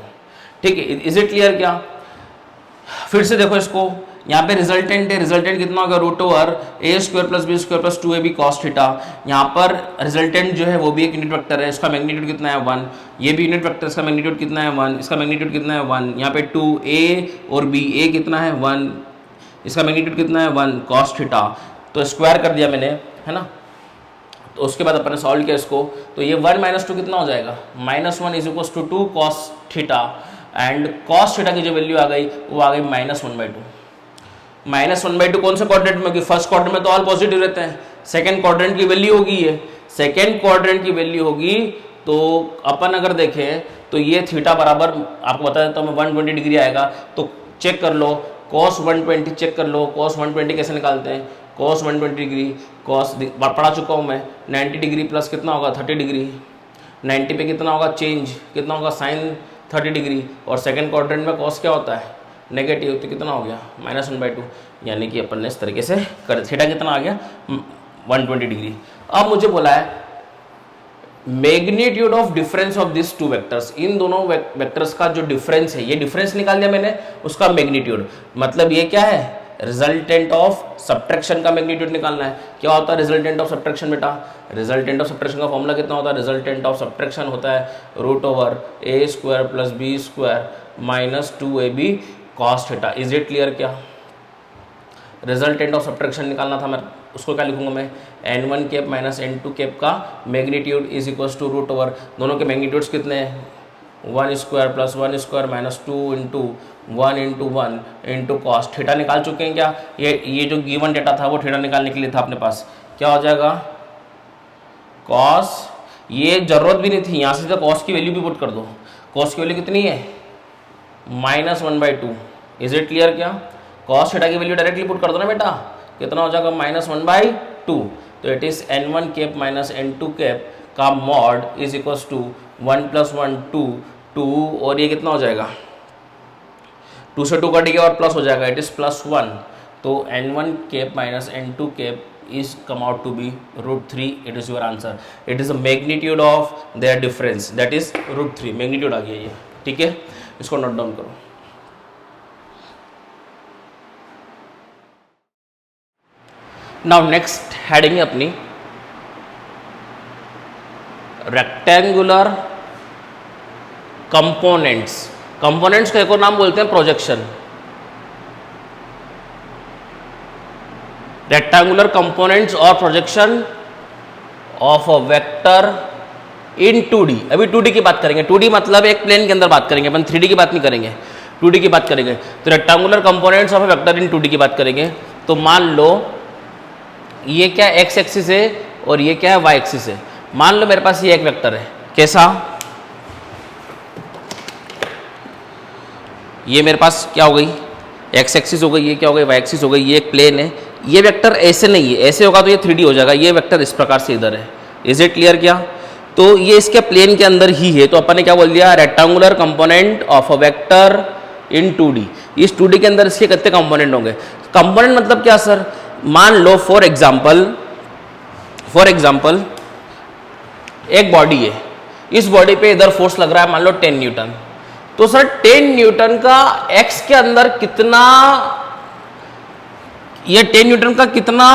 Speaker 1: ठीक है, इज इट क्लियर क्या? फिर से देखो इसको, यहाँ पे रिजल्टेंट है, रिजल्टेंट कितना होगा, root over a² plus b² plus 2ab cos theta. यहाँ पर रिजल्टेंट जो है वो भी एक यूनिट वेक्टर है, इसका मैग्नीट्यूड कितना है, 1। ये भी यूनिट वेक्टर, इसका मैग्नीट्यूड कितना है, 1। इसका मैग्नीट्यूड कितना है, 1। यहाँ पे 2 a और b, a कितना है, 1, इसका मैग्नीट्यूड कितना है, 1 cos थीटा। तो स्क्वायर कर दिया मैंने, है ना। तो उसके बाद अपन ने सॉल्व किया इसको, तो ये 1 - 2 कितना हो जाएगा, -1 is equal to 2 cos theta. And cos theta की जो वैल्यू आ गई वो आ गई -1/2। -1/2 कौन से क्वाड्रेंट में, फर्स्ट क्वाड्रेंट में तो ऑल पॉजिटिव रहते हैं, सेकंड क्वाड्रेंट की वैल्यू होगी ये, सेकंड क्वाड्रेंट की वैल्यू होगी। तो अपन अगर देखें तो ये थीटा बराबर, आपको बता देता हूँ मैं, 120 डिग्री आएगा। तो चेक कर लो, cos 120 चेक कर लो, cos 120 कैसे निकालते हैं, cos 120 डिग्री, cos पढ़ा चुका हूँ मैं, 90 डिग्री प्लस कितना होगा, 30 डिग्री, 90 पे कितना होगा चेंज, कितना होगा sin 30 डिग्री। और सेकंड क्वाड्रेंट में cos क्या होता है, नेगेटिव, तो कितना हो गया, -1/2। यानी कि अपन ने इस तरीके से कर, थीटा कितना आ गया, 120 डिग्री। अब मुझे बोला है magnitude of difference of this two vectors, इन दोनों वेक्टर्स का जो डिफरेंस है, ये डिफरेंस निकाल दिया मैंने, उसका मैग्नीट्यूड, मतलब ये क्या है, रिजल्टेंट ऑफ सब्ट्रैक्शन का मैग्नीट्यूड निकालना है। क्या होता है रिजल्टेंट ऑफ सब्ट्रैक्शन बेटा, रिजल्टेंट ऑफ सब्ट्रैक्शन का फॉर्मूला कितना होता है, रिजल्टेंट ऑफ सब्ट्रैक्शन होता है root over a² plus b² minus 2ab cos theta. Is it clear क्या? रिजल्टेंट ऑफ सब्ट्रैक्शन निकालना था मैं, उसको क्या लिखूंगा मैं, n1 cap minus n2 cap का magnitude is equal to root over, दोनों के मैग्नीट्यूड्स कितने हैं, 1² plus 1² minus 2 into 1 into 1 into cos theta. निकाल चुके हैं क्या? ये जो गिवन डेटा था वो थीटा निकालने के लिए था अपने पास। क्या हो जाएगा, कॉस, ये जरूरत भी नहीं थी, यहाँ से तो कॉस की वैल्यू भी पुट कर दो। कॉस की वैल्यू कितनी है, -1/2। इज इट क्लियर क्या? कॉस थीटा की वैल्यू डायरेक्टली पुट कर दो ना बेटा, कितना हो जाएगा -1/2, तो it is n1 cap minus n2 cap का मॉड इज इक्वल टू 1 + 1 2 और ये कितना हो जाएगा 2 से 2 कट गया और प्लस हो जाएगा, इट इज +1, तो n1 cap minus n2 cap is come out to be √3. It is your answer. It is the magnitude of their difference, that is √3 magnitude आ गया ये, ठीक है, इसको नोट डाउन करो। नाउ नेक्स्ट हेडिंग है अपनी rectangular components. Components का एक और नाम बोलते हैं प्रोजेक्शन। रेक्टेंगुलर कंपोनेंट्स और projection of a vector in 2D। अभी 2D की बात करेंगे, 2D मतलब एक प्लेन के अंदर बात करेंगे अपन, 3D की बात नहीं करेंगे, 2D की बात करेंगे। तो rectangular components of a vector in 2D की बात करेंगे। तो मान लो ये क्या x एक्सिस है और ये क्या है y एक्सिस है। मान लो मेरे पास ये एक वेक्टर है, कैसा, ये मेरे पास क्या हो गई x एक्सिस हो गई, ये क्या हो गई y एक्सिस हो गई, ये एक प्लेन है। ये वेक्टर ऐसे नहीं है, ऐसे होगा तो ये 3D हो जाएगा, ये वेक्टर इस प्रकार से इधर है। इज इट क्लियर क्या? तो ये इसके प्लेन के अंदर ही है, तो अपन ने क्या बोल दिया, rectangular component of a vector in 2D। इस 2D के अंदर इसके कितने कंपोनेंट होंगे? कंपोनेंट मतलब क्या सर, मान लो फॉर एग्जाम्पल एक बॉडी है, इस बॉडी पे इधर फोर्स लग रहा है मान लो 10 न्यूटन। तो सर 10 न्यूटन का x के अंदर कितना, ये 10 न्यूटन का कितना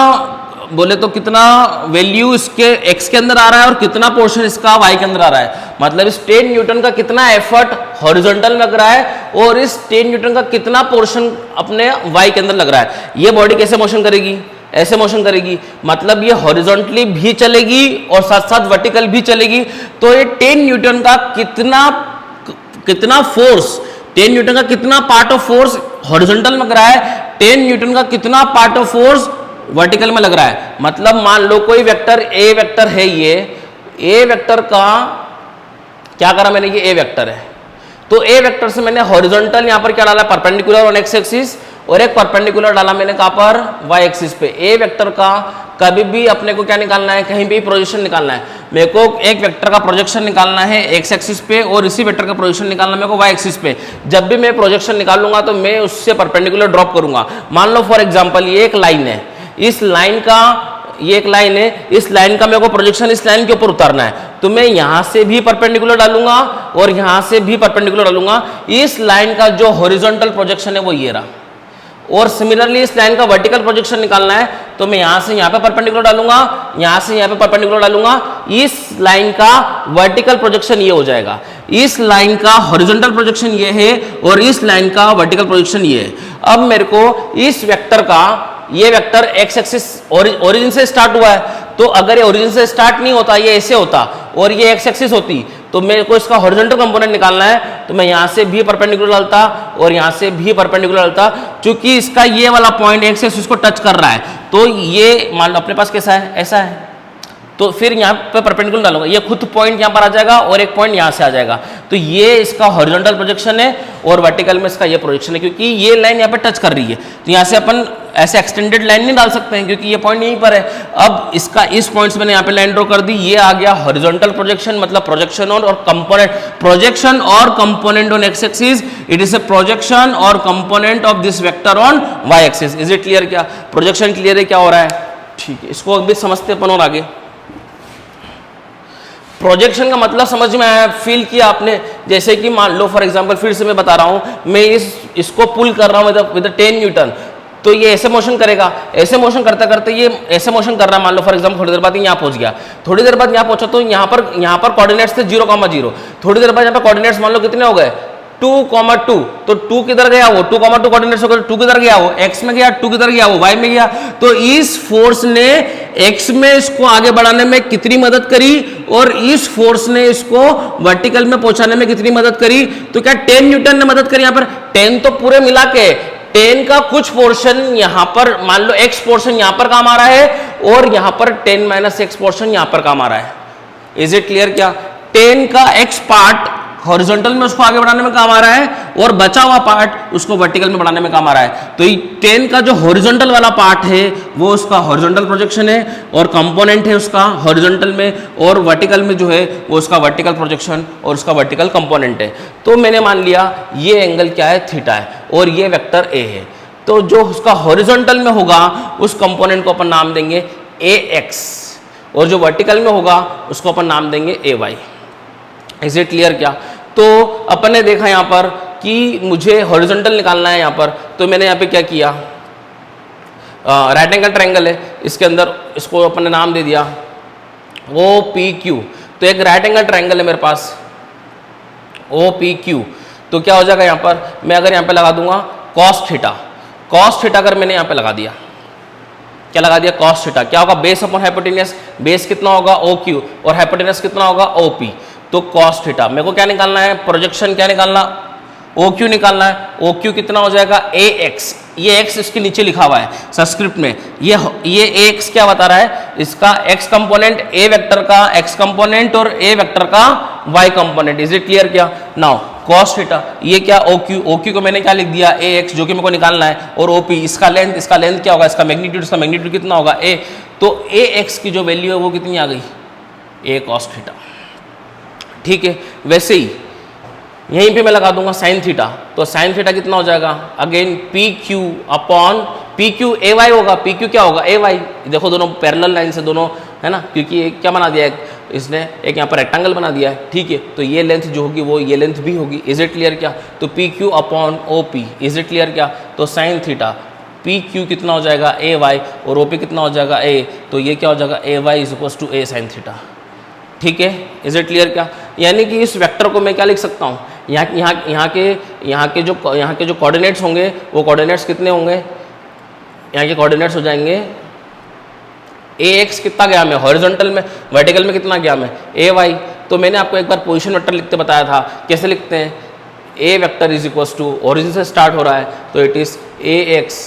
Speaker 1: बोले तो कितना वैल्यू इसके x के अंदर आ रहा है और कितना पोर्शन इसका y के अंदर आ रहा है। मतलब इस 10 न्यूटन का कितना एफर्ट हॉरिजॉन्टल लग रहा है और इस 10 न्यूटन का कितना पोर्शन अपने y के अंदर लग रहा है। ये बॉडी कैसे मोशन करेगी, ऐसे मोशन करेगी, मतलब ये हॉरिजॉन्टली भी चलेगी और साथ साथ वर्टिकल भी चलेगी। तो ये 10 न्यूटन का कितना फोर्स, 10 न्यूटन का कितना पार्ट ऑफ फोर्स हॉरिजॉन्टल में लग रहा है, 10 न्यूटन का कितना पार्ट ऑफ फोर्स वर्टिकल में लग रहा है। मतलब मान लो कोई वेक्टर ए वेक्टर है, ये ए वेक्टर का क्या करा मैंने, ये ए वेक्टर है, तो ए वेक्टर से मैंने हॉरिजॉन्टल यहां पर क्या डाला, परपेंडिकुलर ऑन एक्स एक्सिस, और एक परपेंडिकुलर डाला मैंने कहां पर, वाई एक्सिस पे। ए वेक्टर का कभी भी अपने को क्या निकालना है, कहीं भी प्रोजेक्शन निकालना है। मेरे को एक वेक्टर का प्रोजेक्शन निकालना है एक्स एक्सिस पे और इसी वेक्टर का प्रोजेक्शन निकालना है मेरे को वाई एक्सिस पे। जब भी मैं प्रोजेक्शन निकालूंगा तो मैं उससे परपेंडिकुलर ड्रॉप करूंगा। मान लो फॉर एग्जाम्पल ये एक लाइन है, इस लाइन का, ये एक लाइन है, इस लाइन का मेरे को प्रोजेक्शन इस लाइन के ऊपर उतारना है, तो मैं यहां से भी परपेंडिकुलर डालूंगा और यहां से भी परपेंडिकुलर डालूंगा। इस लाइन का जो हॉरिजॉन्टल प्रोजेक्शन है वो ये रहा, और सिमिलरली इस लाइन का वर्टिकल प्रोजेक्शन निकालना है तो मैं यहां से यहां पे परपेंडिकुलर डालूंगा, यहां से यहां पे परपेंडिकुलर डालूंगा। इस लाइन का वर्टिकल प्रोजेक्शन ये हो जाएगा, इस लाइन का हॉरिजॉन्टल प्रोजेक्शन ये है और इस लाइन का वर्टिकल प्रोजेक्शन ये है। अब मेरे को इस वेक्टर का, ये वेक्टर एक्स एक्सिस ओरिजिन से स्टार्ट हुआ है, तो अगर ये ओरिजिन से स्टार्ट नहीं होता, ये ऐसे होता और ये एक्स एक्सिस होती, तो मेरे को इसका हॉरिजॉन्टल कंपोनेंट निकालना है, तो मैं यहां से भी परपेंडिकुलर डालता और यहां से भी परपेंडिकुलर डालता। क्योंकि इसका ये वाला पॉइंट एक्स एक्सिस को टच कर रहा है, तो ये मान लो अपने पास कैसा है, ऐसा है, तो फिर यहाँ पे परपेंडिकुलर डालूंगा, ये खुद पॉइंट यहाँ पर आ जाएगा और एक पॉइंट यहाँ से आ जाएगा। तो ये इसका हॉरिजॉन्टल प्रोजेक्शन है और वर्टिकल में इसका ये प्रोजेक्शन है, क्योंकि ये लाइन यहाँ पे टच कर रही है। तो यहाँ से अपन ऐसे एक्सटेंडेड लाइन नहीं डाल सकते हैं क्योंकि ये पॉइंट यहीं पर है। अब इसका इस पॉइंट से मैंने यहाँ पे लाइन ड्रॉ कर दी, ये आ गया हॉरिजॉन्टल प्रोजेक्शन, मतलब प्रोजेक्शन ऑन और कंपोनेंट, प्रोजेक्शन और component on X axis, it is a projection और component of this vector on Y axis. Is it clear? क्या प्रोजेक्शन क्लियर है, क्या हो रहा है? ठीक है, इसको अभी समझते अपन और आगे। प्रोजेक्शन का मतलब समझ में आया, फील किया आपने? जैसे कि मान लो फॉर एग्जांपल, फिर से मैं बता रहा हूं, मैं इसको पुल कर रहा हूं विद 10 न्यूटन, तो ये ऐसे मोशन करेगा, ऐसे मोशन करते करते ये ऐसे मोशन कर रहा है। मान लो फॉर एग्जांपल थोड़ी देर बाद यहाँ पहुंच गया, थोड़ी देर बाद यहाँ पहुंचा, तो यहाँ पर कोऑर्डिनेट्स थे 0,0, थोड़ी देर बाद यहाँ पे कोऑर्डिनेट्स मान लो कितने हो गए, 2,2, तो 2 किधर गया वो, 2,2 कोऑर्डिनेट्स हो गए, 2 किधर गया वो, x में गया, 2 किधर गया वो, y में गया। तो इस फोर्स ने x में इसको आगे बढ़ाने में कितनी मदद करी और इस फोर्स ने इसको वर्टिकल में पहुंचाने में कितनी मदद करी? तो क्या 10 न्यूटन ने मदद करी? यहाँ पर 10 तो पूरे मिला के 10 का कुछ पोर्शन यहां पर, मान लो x पोर्शन यहां पर काम आ रहा है और यहां पर 10 - x पोर्शन यहां पर काम आ रहा है। Is it clear? क्या 10 का x पार्ट हॉरिजॉन्टल में उसको आगे बढ़ाने में काम आ रहा है और बचा हुआ पार्ट उसको वर्टिकल में बढ़ाने में काम आ रहा है। तो ये टेन का जो हॉरिजॉन्टल वाला पार्ट है वो उसका हॉरिजॉन्टल प्रोजेक्शन है और कंपोनेंट है उसका हॉरिजॉन्टल में, और वर्टिकल में जो है वो उसका वर्टिकल प्रोजेक्शन और उसका वर्टिकल कंपोनेंट है। तो मैंने मान लिया ये एंगल क्या है, थीटा है, और ये वेक्टर ए है। तो जो उसका हॉरिजॉन्टल में होगा उस कंपोनेंट को अपन नाम देंगे ए एक्स, और जो वर्टिकल में होगा उसको अपन नाम देंगे ए वाई। इज इट क्लियर क्या? तो अपन ने देखा यहाँ पर कि मुझे हॉरिजॉन्टल निकालना है यहाँ पर, तो मैंने यहाँ पे क्या किया, राइट एंगल ट्रायंगल है, इसके अंदर इसको अपन ने नाम दे दिया ओ पी क्यू। तो एक राइट एंगल ट्रायंगल है मेरे पास ओ पी क्यू, तो क्या हो जाएगा यहाँ पर, मैं अगर यहाँ पे लगा दूंगा कॉस थीटा, कॉस थीटा अगर मैंने यहाँ पे लगा दिया, क्या लगा दिया, कॉस थीटा, क्या होगा, बेस अपॉन हाइपोटेनियस, बेस कितना होगा ओ क्यू और हाइपोटेनियस कितना होगा ओ पी। तो कॉस थीटा मेरे को क्या निकालना है, प्रोजेक्शन क्या निकालना, ओ क्यू निकालना है। ओ क्यू कितना हो जाएगा ए एक्स, ये एक्स इसके नीचे लिखा हुआ है सबस्क्रिप्ट में, ये ए एक्स क्या बता रहा है, इसका एक्स कंपोनेंट ए वेक्टर का एक्स कंपोनेंट और ए वेक्टर का Y component. Is it clear क्या? नाउ कॉस थीटा ये क्या ओ क्यू को मैंने क्या लिख दिया ए एक्स, जो कि मेरे को निकालना है, और ओ पी इसका लेंथ क्या होगा, इसका मैग्नीट्यूड कितना होगा ए। तो ए एक्स की जो वैल्यू है वो कितनी आ गई, ए कॉस थीटा। ठीक है, वैसे ही यहीं पे मैं लगा दूंगा साइन थीटा, तो साइन थीटा कितना हो जाएगा, again P Q upon P Q A Y होगा, पी क्यू क्या होगा ए वाई। देखो दोनों पैरेलल लाइन से दोनों है ना, क्योंकि क्या बना दिया है इसने, एक यहाँ पर रेक्टेंगल बना दिया है। ठीक है, तो ये लेंथ जो होगी वो ये लेंथ भी होगी। इज इट क्लियर क्या? तो P Q upon O P, is it clear क्या? तो साइन थीटा पी क्यू कितना हो जाएगा ए वाई और ओ पी कितना हो जाएगा ए, तो ये क्या हो जाएगा A Y is equals to A sine theta. ठीक है, इज इट क्लियर क्या? यानी कि इस वेक्टर को मैं क्या लिख सकता हूँ, यहाँ के जो कोऑर्डिनेट्स होंगे वो कोऑर्डिनेट्स कितने होंगे, यहाँ के कोऑर्डिनेट्स हो जाएंगे ए एक्स कितना गया मैं हॉरिजॉन्टल में, वर्टिकल में कितना गया मैं ए वाई। तो मैंने आपको एक बार पोजीशन वेक्टर लिखते बताया था, कैसे लिखते हैं, A vector is equals to origin से स्टार्ट हो रहा है तो it is A x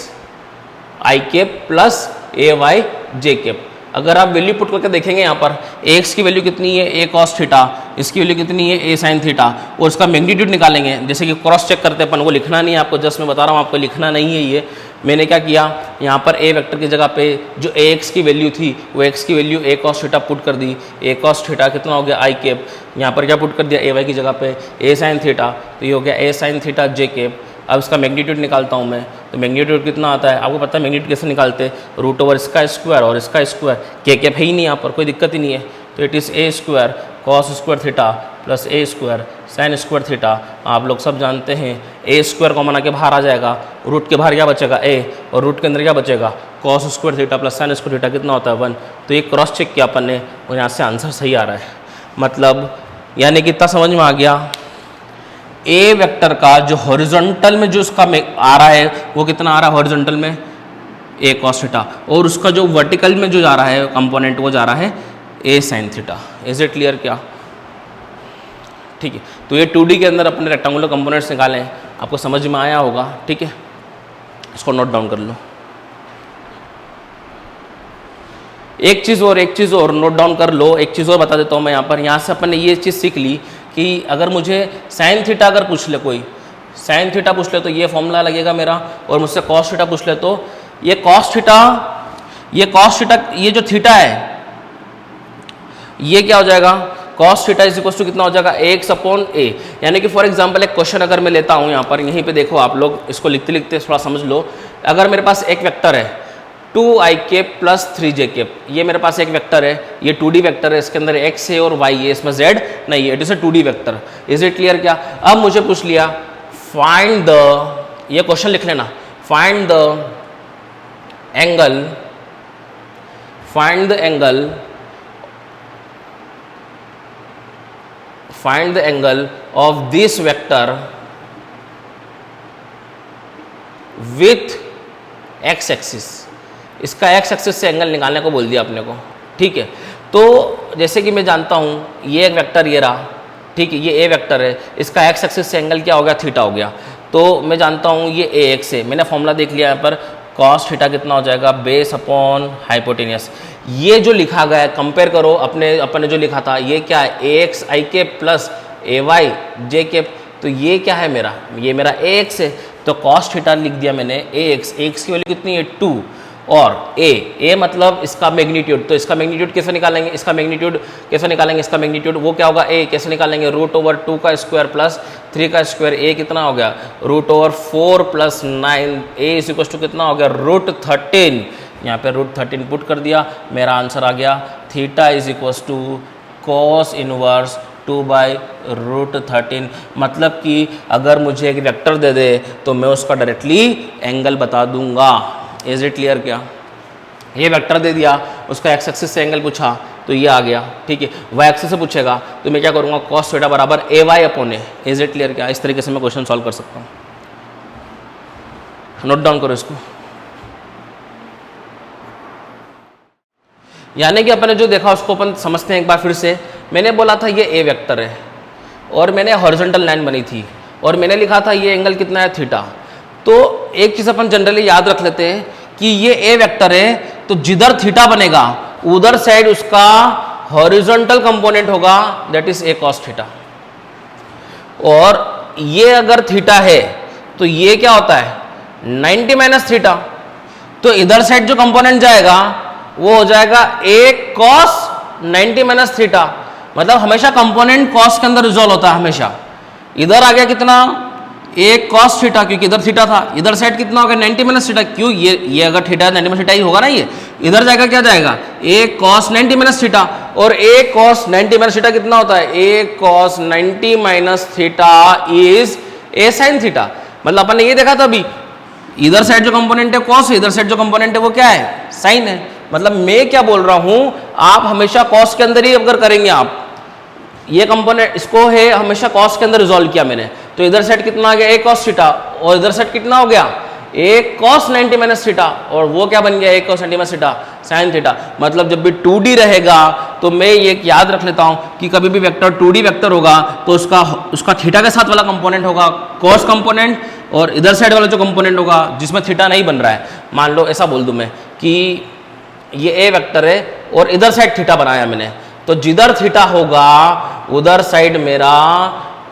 Speaker 1: I cap plus A Y J cap. अगर आप वैल्यू पुट करके देखेंगे यहाँ पर एक्स की वैल्यू कितनी है ए कॉस थीटा, इसकी वैल्यू कितनी है ए साइन थीटा, और उसका मैग्नीट्यूड निकालेंगे, जैसे कि क्रॉस चेक करते हैं अपन, वो लिखना नहीं है आपको, जस्ट मैं बता रहा हूँ आपको लिखना नहीं है। ये मैंने क्या किया, यहाँ पर ए वेक्टर की जगह पे जो ए एक्स की वैल्यू थी वो एक्स की वैल्यू ए कॉस थीटा पुट कर दी, ए कॉस थीटा कितना हो गया आई कैप, यहाँ पर क्या पुट कर दिया ए वाई की जगह पे ए साइन थीटा, तो ये हो गया ए साइन थीटा जे कैप। अब इसका मैग्नीट्यूड निकालता हूँ मैं, तो मैग्नीट्यूड कितना आता है आपको पता है, मैग्नीट्यूड कैसे निकालते, रूट ओवर इसका स्क्वायर और इसका स्क्वायर, के कैप है ही नहीं यहाँ पर, कोई दिक्कत ही नहीं है। तो it is a square cos square theta plus A square sine square theta. आप लोग सब जानते हैं ए स्क्वायर कॉमन आके बाहर आ जाएगा, रूट के बाहर क्या बचेगा ए, और रूट के अंदर क्या बचेगा cos square theta plus sine square theta कितना होता है 1। तो ये क्रॉस चेक किया अपन ने और यहाँ से आंसर सही आ रहा है, मतलब यानी कि इतना समझ में आ गया, ए वेक्टर का जो हॉरिजॉन्टल में जो उसका आ रहा है वो कितना आ रहा है हॉरिजॉन्टल में ए कॉस थीटा, और उसका जो वर्टिकल में जो जा रहा है कंपोनेंट वो जा रहा है A sine theta. Is it clear क्या? ठीक है, तो ये 2D के अंदर अपने रेक्टेंगुलर कंपोनेंट्स निकाले हैं, आपको समझ में आया होगा। ठीक है, इसको नोट डाउन कर लो। एक चीज़ और नोट डाउन कर लो, एक चीज़ और बता देता हूँ मैं यहाँ पर। यहाँ से अपन ने ये चीज़ सीख ली कि अगर मुझे साइन थीटा अगर पूछ ले, कोई साइन थीटा पूछ ले तो ये फॉर्मूला लगेगा मेरा, और मुझसे कॉस थीटा पूछ ले तो ये कॉस थीटा, ये जो थीटा है ये क्या हो जाएगा, cos theta is equal to कितना हो जाएगा एक्स अपॉन ए। यानी कि फॉर एग्जांपल एक क्वेश्चन अगर मैं लेता हूँ यहाँ पर, यहीं पे देखो आप लोग इसको लिखते लिखते थोड़ा समझ लो। अगर मेरे पास एक वेक्टर है 2i cap plus 3j cap, ये मेरे पास एक वेक्टर है, ये 2D वेक्टर है, इसके अंदर x है और y है, इसमें z नहीं है, it is a 2D vector. Is it clear क्या? अब मुझे पूछ लिया फाइंड द, ये क्वेश्चन लिख लेना, find the angle of this vector with x axis. इसका x एक्सिस से एंगल निकालने को बोल दिया अपने को। ठीक है, तो जैसे कि मैं जानता हूँ ये एक वेक्टर ये रहा, ठीक है, ये ए वेक्टर है, इसका x एक्सिस से एंगल क्या हो गया, थीटा हो गया। तो मैं जानता हूँ ये ए एक्स है, मैंने फॉर्मूला देख लिया यहाँ पर, कॉस थीटा कितना हो जाएगा बेस अपॉन हाइपोटेनियस। ये जो लिखा गया है कंपेयर करो अपने जो लिखा था, ये क्या है ए एक्स आई के प्लस ए वाई जे कैप, तो ये क्या है मेरा, ये मेरा ए एक्स है, तो कॉस थीटा लिख दिया मैंने ए एक्स की वैल्यू कितनी है 2, और ए मतलब इसका मैग्नीट्यूड, तो इसका मैग्नीट्यूड कैसे निकालेंगे, इसका मैग्नीट्यूड कैसे निकालेंगे, इसका मैग्नीट्यूड वो क्या होगा, ए कैसे निकालेंगे, √2 का स्क्वायर प्लस 3 का स्क्वायर, ए कितना हो गया √4 + 9, ए इज इक्वल टू कितना हो गया √13, यहाँ पे √13 पुट कर दिया, मेरा आंसर आ गया theta is equal to cos inverse 2/√13। मतलब कि अगर मुझे एक वेक्टर दे दे तो मैं उसका डायरेक्टली एंगल बता दूंगा। Is it clear? क्या ये वेक्टर दे दिया, उसका एक्स एक्सिस से एंगल पूछा तो ये आ गया, ठीक है, वाई एक्सिस से पूछेगा तो मैं क्या करूँगा cos थीटा बराबर AY/A। Is it clear? क्या इस तरीके से मैं क्वेश्चन सॉल्व कर सकता हूँ। नोट डाउन करो इसको। यानी कि अपन ने जो देखा उसको अपन समझते हैं एक बार फिर से। मैंने बोला था ये ए वेक्टर है और मैंने हॉरिजॉन्टल लाइन बनी थी और मैंने लिखा था ये एंगल कितना है थीटा। तो एक चीज़ अपन जनरली याद रख लेते हैं कि ये ए वेक्टर है, तो जिधर थीटा बनेगा उधर साइड उसका हॉरिजॉन्टल कंपोनेंट होगा, that is a cos theta. और ये अगर थीटा है तो ये क्या होता है 90 - थीटा, तो इधर साइड जो कंपोनेंट जाएगा वो हो जाएगा a cos 90 - थीटा। मतलब हमेशा कंपोनेंट cos के अंदर रिजॉल्व होता है हमेशा। इधर आ गया कितना a cos थीटा, क्योंकि इधर थीटा था, इधर साइड कितना होगा 90 - थीटा, क्यों ये अगर थीटा 90 - थीटा ही होगा ना, ये इधर जाएगा क्या जाएगा a cos 90 - थीटा। और a cos 90 - थीटा कितना होता है a cos 90 - theta is a sin theta. मतलब अपन ने ये देखा था अभी, इधर साइड जो कंपोनेंट है cos है, इधर साइड जो कंपोनेंट है वो क्या है sin है। मतलब मैं क्या बोल रहा हूं, आप हमेशा cos के अंदर ही अगर करेंगे, आप ये कंपोनेंट इसको है हमेशा cos के अंदर रिजॉल्व किया मैंने, तो इधर साइड कितना आ गया a cos थीटा और इधर साइड कितना हो गया a cos 90 - थीटा, और वो क्या बन गया a cos 90 - theta sin theta. मतलब जब भी 2D रहेगा तो मैं ये याद रख लेता हूं कि कभी भी वेक्टर 2D वेक्टर होगा तो उसका थीटा के साथ वाला कंपोनेंट होगा cos कंपोनेंट, और इधर साइड वाला जो कंपोनेंट होगा जिसमें थीटा नहीं बन रहा है, मान लो ऐसा बोल दूं मैं कि ये ए वेक्टर है और इधर साइड थीटा बनाया मैंने, तो जिधर थीटा होगा उधर साइड मेरा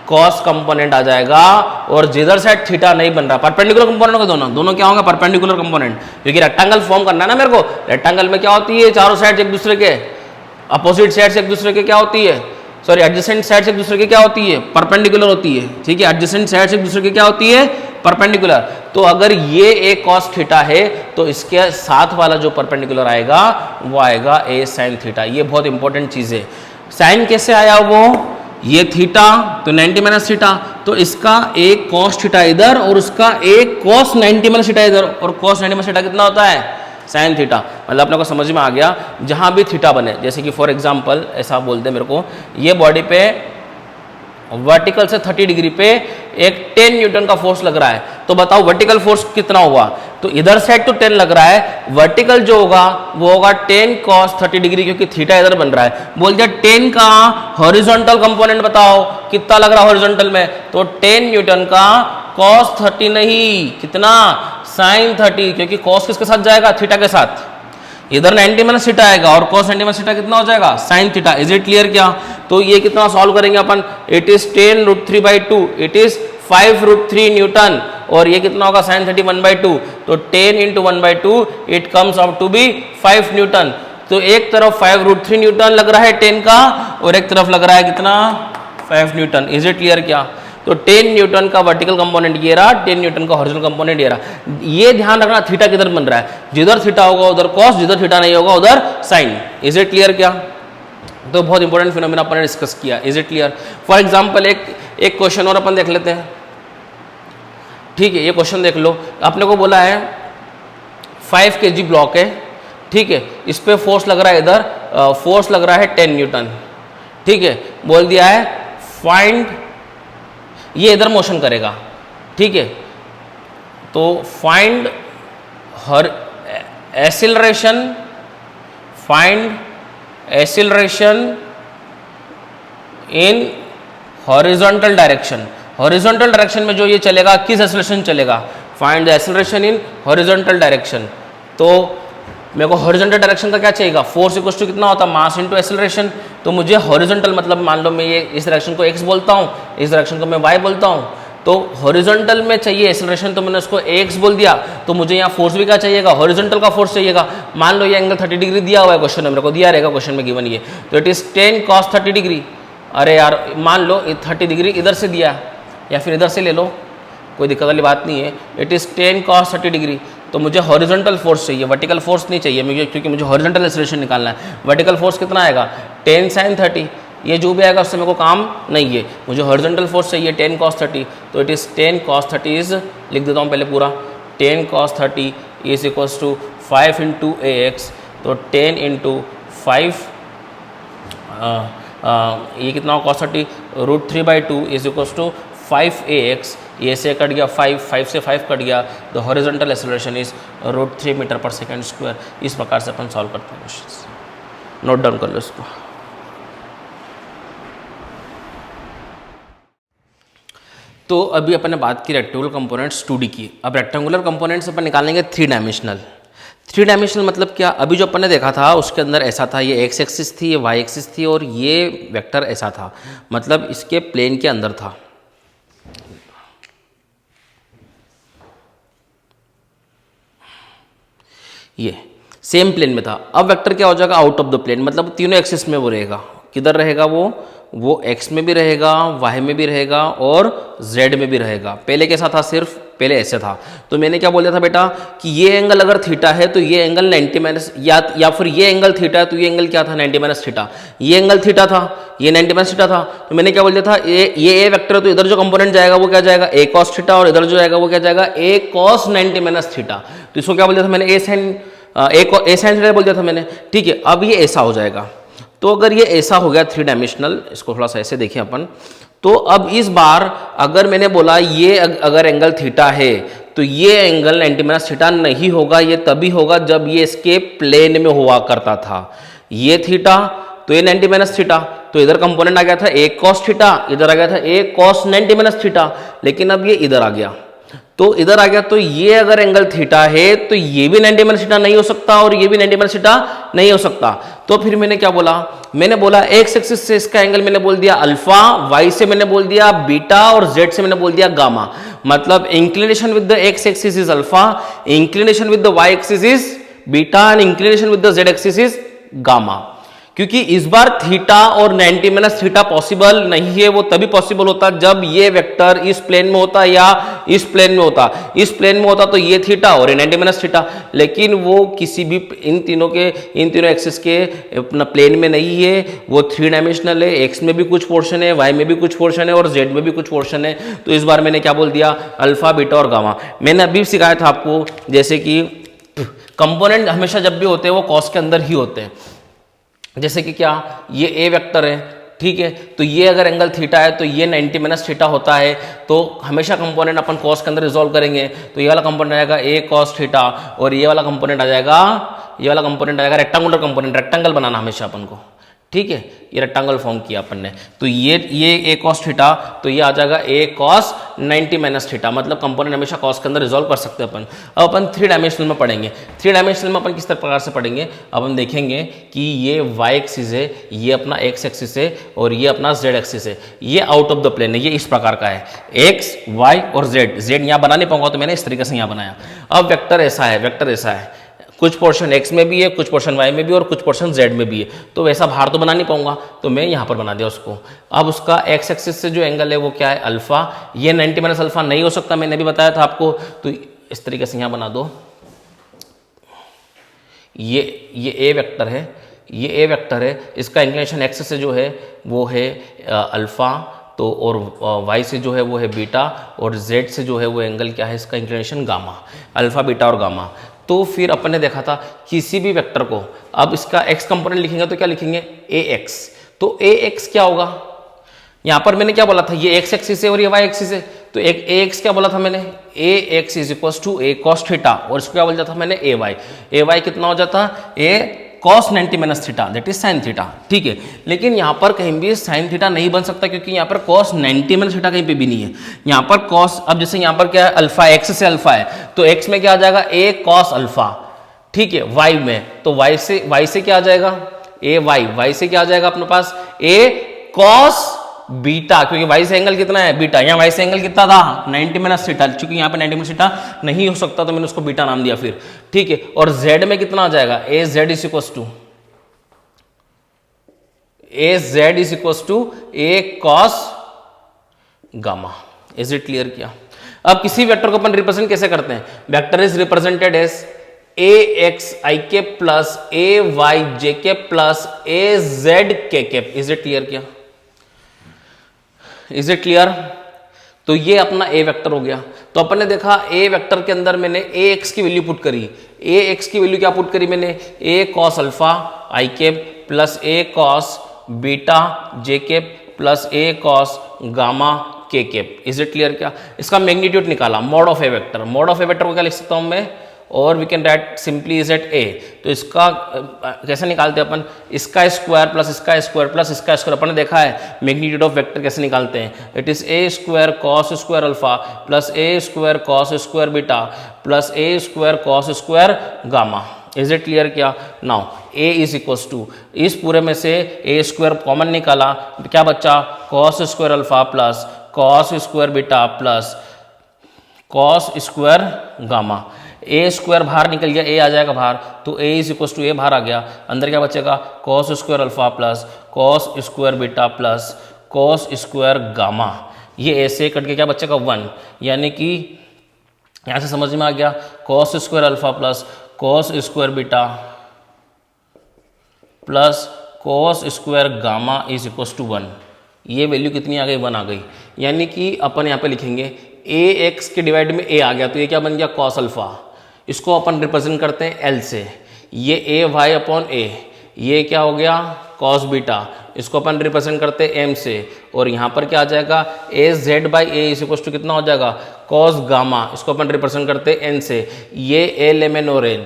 Speaker 1: cos कंपोनेंट आ जाएगा, और जिधर साइड थीटा नहीं बन रहा परपेंडिकुलर कंपोनेंट होगा, दोनों क्या होंगे परपेंडिकुलर कंपोनेंट, क्योंकि रेक्टेंगल फॉर्म करना है ना मेरे को। रेक्टेंगल में क्या होती है चारों साइड एक दूसरे के अपोजिट साइड एक दूसरे के क्या होती है, सॉरी एडजेसेंट साइड एक दूसरे की क्या होती है परपेंडिकुलर होती है, ठीक है, एडजेसेंट साइड एक दूसरे की क्या होती है परपेंडिकुलर। तो अगर ये एक cos थीटा है तो इसके साथ वाला जो परपेंडिकुलर आएगा वो आएगा a sin थीटा। ये बहुत इंपॉर्टेंट चीज़ है। साइन कैसे आया, वो ये थीटा तो 90 - थीटा, तो इसका एक cos थीटा इधर और उसका एक cos 90 - थीटा इधर, और cos 90 - थीटा कितना होता है साइन थीटा। मतलब अपने को समझ में आ गया, जहाँ भी थीटा बने, जैसे कि फॉर एग्जांपल ऐसा बोल दे मेरे को, ये बॉडी पे वर्टिकल से 30 डिग्री पे एक 10 न्यूटन का फोर्स लग रहा है, तो बताओ वर्टिकल फोर्स कितना हुआ, तो इधर साइड तो 10 लग रहा है, वर्टिकल जो होगा वो होगा 10 cos 30 डिग्री, क्योंकि थीटा इधर बन रहा है। बोल दिया 10 का हॉरिजॉन्टल कंपोनेंट बताओ कितना लग रहा है हॉरिजॉन्टल में, तो 10 न्यूटन का cos 30 नहीं, कितना sin 30, क्योंकि cos किसके साथ जाएगा थीटा के साथ, इधर 90 - थीटा आएगा और cos 90 - थीटा कितना हो जाएगा sin theta. Is it clear? क्या तो ये कितना सॉल्व करेंगे अपन, it is 10√3/2, it is 5√3 newton, और ये कितना होगा sin 30 1/2, तो 10 × 1/2 it comes out to be 5 newton. तो एक तरफ 5√3 न्यूटन लग रहा है 10 का, और एक तरफ लग रहा है कितना 5 न्यूटन। Is it clear? क्या तो 10 न्यूटन का वर्टिकल कंपोनेंट ये रहा, 10 न्यूटन का हॉरिजॉन्टल कंपोनेंट ये रहा। ये ध्यान रखना थीटा किधर बन रहा है, जिधर थीटा होगा उधर cos, जिधर थीटा नहीं होगा उधर sin। Is it clear? क्या तो बहुत इंपॉर्टेंट फिनोमेना अपन ने डिस्कस किया। Is it clear? For example एक क्वेश्चन और अपन देख लेते हैं, ठीक है। ये क्वेश्चन देख लो, आपने को बोला है 5 kg ब्लॉक है, ठीक है, इस पे फोर्स लग रहा है, इधर फोर्स लग रहा है 10 न्यूटन, ठीक है। बोल दिया है फाइंड, ये इधर मोशन करेगा, ठीक है, तो find her acceleration, find acceleration in horizontal direction. Horizontal direction में जो ये चलेगा किस एक्सीलरेशन चलेगा, find the acceleration in horizontal direction. तो मेरे को हॉरिजॉन्टल डायरेक्शन का क्या चाहिएगा, फोर्स इक्वल टू कितना होता है, मास इनटू एक्सेलरेशन। तो मुझे हॉरिजॉन्टल मतलब मान लो मैं ये इस डायरेक्शन को x बोलता हूँ, इस डायरेक्शन को मैं y बोलता हूँ, तो हॉरिजॉन्टल में चाहिए एक्सेलरेशन तो मैंने उसको x बोल दिया, तो मुझे यहाँ फोर्स भी क्या चाहिएगा, हॉरिजॉन्टल का फोर्स चाहिएगा। मान लो ये एंगल 30 डिग्री दिया हुआ है क्वेश्चन में, मेरे को दिया रहेगा क्वेश्चन में गिवन ये, तो इट इज 10 cos 30 डिग्री। अरे यार मान लो 30 डिग्री इधर से दिया या फिर इधर से ले लो, कोई दिक्कत वाली बात नहीं है। इट इज़ 10 cos 30 डिग्री, तो मुझे हॉरिजॉन्टल फोर्स चाहिए, वर्टिकल फोर्स नहीं चाहिए मुझे, क्योंकि मुझे हॉरिजॉन्टल एक्सेलरेशन निकालना है। वर्टिकल फोर्स कितना आएगा, 10 sin 30, ये जो भी आएगा उससे मेरे को काम नहीं है, मुझे हॉरिजॉन्टल फोर्स चाहिए 10 cos 30। तो इट इज़ 10 cos 30 इज, लिख देता हूँ पहले पूरा, 10 cos 30 इज इक्वल्स टू 5 इंटू AX, तो 10 इंटू 5 ये कितना हो cos 30, √3/2 is equals to 5AX, ये से कट गया 5 से 5 कट गया, the horizontal acceleration is √3 meter पर सेकेंड स्क्वायर। इस प्रकार से अपन सॉल्व करते हैं क्वेश्चन, नोट डाउन कर लो इसको। तो अभी अपन ने बात की रेक्टेंगुलर कंपोनेंट्स 2D की, अब रेक्टेंगुलर कंपोनेंट्स अपन निकालेंगे 3 डायमेंशनल। 3 डायमेंशनल मतलब क्या, अभी जो अपन ने देखा था उसके अंदर ऐसा था, ये x एक्सिस थी, ये y एक्सिस थी और ये वेक्टर ऐसा था, मतलब इसके प्लेन के अंदर था। ये सेम प्लेन में था। अब वेक्टर क्या हो जाएगा, आउट ऑफ द प्लेन, मतलब तीनों एक्सिस में वो रहेगा। किधर रहेगा वो x में भी रहेगा, y में भी रहेगा और z में भी रहेगा। पहले कैसा था, सिर्फ पहले ऐसे था। तो मैंने क्या बोल दिया था बेटा कि ये एंगल अगर थीटा है तो ये एंगल 90 माइनस, या फिर ये एंगल थीटा है तो ये एंगल क्या था, 90 माइनस थीटा। ये एंगल थीटा था, ये 90 माइनस थीटा था। तो मैंने क्या बोल दिया था, ये ए वेक्टर है तो इधर जो कंपोनेंट जाएगा वो क्या जाएगा, a cos थीटा, और इधर जो जाएगा वो क्या जाएगा, a cos 90 माइनस थीटा। तो इसको क्या बोल दिया था मैंने, a sin थीटा बोल दिया था मैंने। ठीक है, अब ये ऐसा हो जाएगा। तो अगर ये ऐसा हो गया 3 डायमेंशनल, इसको थोड़ा सा ऐसे देखें अपन, तो अब इस बार अगर मैंने बोला ये अगर एंगल थीटा है तो ये एंगल 90 माइनस थीटा नहीं होगा, ये तभी होगा जब ये इसके प्लेन में हुआ करता था। ये थीटा तो ये 90 माइनस थीटा, तो इधर कंपोनेंट आ गया था a cos थीटा, इधर आ गया था a cos 90 माइनस थीटा, लेकिन अब ये इधर आ गया, तो इधर आ गया। तो ये अगर एंगल थीटा है तो ये भी 90 माइनस थीटा नहीं हो सकता और ये भी 90 माइनस थीटा नहीं हो सकता। तो फिर मैंने क्या बोला, मैंने बोला एक्स एक्सिस से इसका एंगल मैंने बोल दिया अल्फा, वाई से मैंने बोल दिया बीटा और जेड से मैंने बोल दिया गामा। मतलब inclination with the X axis is alpha, inclination with the Y axis is beta and inclination with the Z axis is gamma. क्योंकि इस बार थीटा और 90 माइनस थीटा पॉसिबल नहीं है, वो तभी पॉसिबल होता जब ये वेक्टर इस प्लेन में होता या इस प्लेन में होता। इस प्लेन में होता तो ये थीटा और ये 90 माइनस थीटा, लेकिन वो किसी भी इन तीनों एक्सिस के अपना प्लेन में नहीं है, वो 3 डायमेंशनल है। एक्स में भी कुछ पोर्शन है, वाई में भी कुछ पोर्शन है और जेड में भी कुछ पोर्शन है। तो इस बार मैंने क्या बोल दिया, अल्फा बीटा और गामा। मैंने अभी सिखाया था आपको, जैसे कि कंपोनेंट हमेशा जब भी होते हैं वो कॉस के अंदर ही होते हैं। जैसे कि क्या, ये ए वेक्टर है, ठीक है, तो ये अगर एंगल थीटा है तो ये 90 माइनस थीटा होता है, तो हमेशा कंपोनेंट अपन कॉस के अंदर रिजॉल्व करेंगे। तो ये वाला कंपोनेंट आएगा ए कॉस थीटा और ये वाला कंपोनेंट आ जाएगा, ये वाला कंपोनेंट आएगा रेक्टेंगुलर कंपोनेंट, रेक्टेंगल बनाना हमेशा अपन को, ठीक है, ये रेक्टेंगल फॉर्म किया अपन ने। तो ये ए कॉस थीटा, तो ये आ जाएगा ए कॉस 90 माइनस थीटा, मतलब कंपोनेंट हमेशा कॉस के अंदर रिजॉल्व कर सकते हैं अपन। अब अपन 3 डायमेंशनल में पढ़ेंगे। 3 डायमेंशनल में अपन किस प्रकार से पढ़ेंगे, अब हम देखेंगे कि ये वाई एक्सिस है, ये अपना एक्स एक्सिस है और ये अपना जेड एक्सिस है। ये आउट ऑफ द प्लेन है, ये इस प्रकार का है, एक्स वाई और जेड। जेड यहाँ बना नहीं पाऊंगा तो मैंने इस तरीके से यहाँ बनाया। अब वेक्टर ऐसा है, वेक्टर ऐसा है, कुछ पोर्शन x में भी है, कुछ पोर्शन y में भी और कुछ पोर्शन z में भी है। तो वैसा बाहर तो बना नहीं पाऊंगा, तो मैं यहाँ पर बना दिया उसको। अब उसका x एक्सिस से जो एंगल है वो क्या है, अल्फा। ये 90 माइनस अल्फा नहीं हो सकता, मैंने भी बताया था आपको। तो इस तरीके से यहाँ बना दो, ये a वेक्टर है, ये a वेक्टर है, इसका इंक्लिनेशन x से जो है वो है अल्फा, तो और y से जो है वो है बीटा और z से जो है वो एंगल क्या है, इसका इंक्लिनेशन गामा, अल्फा बीटा और गामा। तो फिर अपन ने देखा था किसी भी वेक्टर को, अब इसका x कंपोनेंट लिखेंगे तो क्या लिखेंगे, ax। तो ax क्या होगा, यहाँ पर मैंने क्या बोला था, ये x एक्सिस है और ये y एक्सिस है, तो एक ax क्या बोला था मैंने, ax is equal to a cos theta, और इसको क्या बोल जाता मैंने ay कितना हो जाता, a cos 90 minus theta, that is sine theta, ठीक है। लेकिन यहाँ पर कहीं भी साइन थीटा नहीं बन सकता, क्योंकि यहाँ पर cos 90 माइनस थीटा कहीं पे भी नहीं है। यहाँ पर cos, अब जैसे यहाँ पर क्या है, अल्फा, x से अल्फा है, तो x में क्या आ जाएगा, a cos अल्फा, ठीक है, वाई में, तो वाई से क्या आ जाएगा, ए वाई से क्या आ जाएगा अपने पास, ए कॉस बीटा, क्योंकि वाई से एंगल कितना है बीटा, यहाँ वाई से एंगल कितना था 90 माइनस थीटा, चूंकि यहाँ पे 90 माइनस थीटा नहीं हो सकता तो मैंने उसको बीटा नाम दिया फिर, ठीक है। और जेड में कितना आ जाएगा, A Z is equal to A cos gamma. Is it clear किया। अब किसी वेक्टर को अपन रिप्रेजेंट कैसे करते हैं, vector is represented as a x I cap plus A Y J cap plus a z के कैप। इज इट क्लियर किया, is it clear. तो ये अपना ए वेक्टर हो गया। तो अपन ने देखा ए वेक्टर के अंदर मैंने ए एक्स की वैल्यू पुट करी, ए एक्स की वैल्यू क्या पुट करी मैंने, A cos alpha I cap plus A cos beta J cap plus A cos gamma K cap. Is it clear क्या। इसका मैग्नीट्यूड निकाला, mod of A vector, mod of A vector को क्या लिख सकता हूं मैं, और we can write simply is at A. तो इसका कैसे निकालते हैं अपन, इसका स्क्वायर प्लस इसका स्क्वायर प्लस इसका स्क्वायर। अपन ने देखा है मैग्नीट्यूड ऑफ वेक्टर कैसे निकालते हैं, it is A square cos square alpha plus A square cos square beta plus A square cos square gamma. Is it clear क्या। Now A is equal to, इस पूरे में से ए स्क्वायर कॉमन निकाला, क्या बच्चा, cos square alpha plus cos square beta plus cos square gamma. A square बाहर निकल गया, ए आ जाएगा बाहर, तो A is equal to A बाहर आ गया, अंदर क्या बचेगा, cos square alpha plus cos square beta plus cos square gamma. ये ऐसे कट के क्या बचेगा 1, यानी कि यहां से समझ में आ गया, cos square alpha plus cos square beta plus cos square gamma is equal to 1। ये वैल्यू कितनी आ गई, 1 आ गई। यानी कि अपन यहाँ पे लिखेंगे ए एक्स के डिवाइड में ए आ गया, तो ये क्या बन गया, कॉस अल्फा। इसको अपन रिप्रेजेंट करते हैं एल से, ये ए वाई अपॉन ए, ये क्या हो गया, कॉस बीटा, इसको अपन रिप्रेजेंट करते हैं एम से, और यहाँ पर क्या आ जाएगा, ए जेड बाई ए इस इक्वल टू कितना हो जाएगा, कॉस गामा, इसको अपन रिप्रेजेंट करते हैं एन से, ये एल एम एन और n,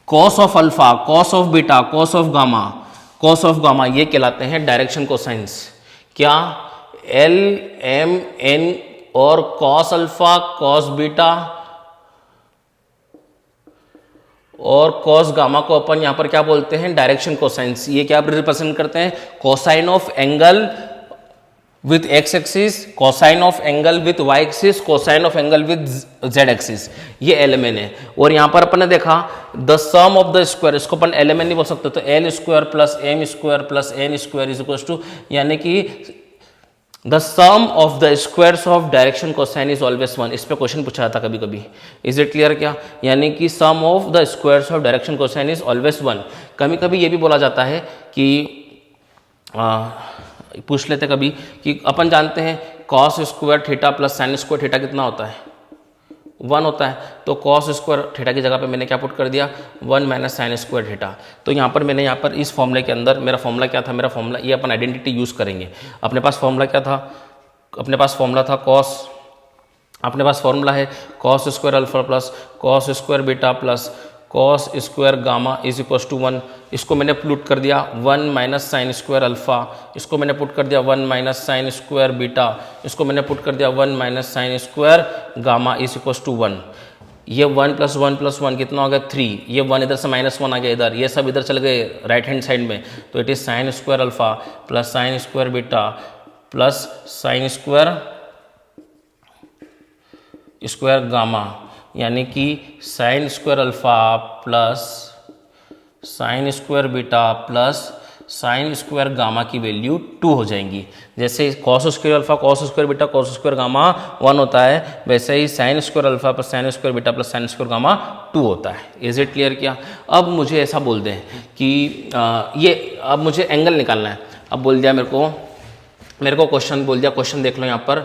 Speaker 1: cos of alpha cos of beta cos of gamma, ये कहलाते हैं डायरेक्शन कोसाइंस। क्या, एल एम एन और कॉस अल्फा कॉस बीटा और कॉस गामा को अपन यहां पर क्या बोलते हैं, डायरेक्शन कोसाइंस। ये क्या रिप्रेजेंट करते हैं, cosine of angle with X axis, cosine of angle with Y axis, cosine of angle with Z axis, ये एलिमेंट है। और यहां पर अपन ने देखा the sum of the square, इसको अपन एलिमेंट नहीं बोल सकते, तो l square plus m square plus n square is equal to, यानी कि the sum of the squares of direction cosine is always 1। इस पे क्वेश्चन पूछा था कभी कभी। इज इट क्लियर क्या, यानी कि sum of the squares of direction cosine is always 1। कभी कभी ये भी बोला जाता है कि पूछ लेते कभी कि अपन जानते हैं cos square theta plus sine square theta कितना होता है, 1 होता है। तो कॉस स्क्वायर थीटा की जगह पे मैंने क्या पुट कर दिया, 1 माइनस साइन स्क्वायर थीटा। तो यहाँ पर मैंने यहाँ पर इस फॉर्मूले के अंदर मेरा फॉर्मूला क्या था, मेरा फॉर्मूला ये अपन आइडेंटिटी यूज़ करेंगे। अपने पास फॉर्मूला क्या था, अपने पास फॉर्मूला था कॉस, अपने पास फॉर्मूला है cos square alpha plus cos square beta plus cos square gamma is equal to 1। इसको मैंने पुट कर दिया 1 माइनस साइन स्क्वायर अल्फा, इसको मैंने पुट कर दिया 1 माइनस साइन स्क्वायर बीटा, इसको मैंने पुट कर दिया 1 minus sine square gamma is equal to 1। ये 1 प्लस 1 प्लस 1 कितना हो गया 3, ये 1 इधर से -1 आ गया इधर, ये सब इधर चल गए राइट हैंड साइड में, तो it is sine square alpha plus sine square beta plus sine square gamma, यानी कि sine square alpha plus sine square beta plus sine square gamma की वैल्यू 2 हो जाएंगी। जैसे cos square alpha cos square beta cos square gamma 1 होता है, वैसे ही sine square alpha plus sine square beta plus sine square gamma 2 होता है। इज इट क्लियर किया। अब मुझे ऐसा बोल दें कि ये अब मुझे एंगल निकालना है। अब बोल दिया मेरे को क्वेश्चन बोल दिया, क्वेश्चन देख लो यहाँ पर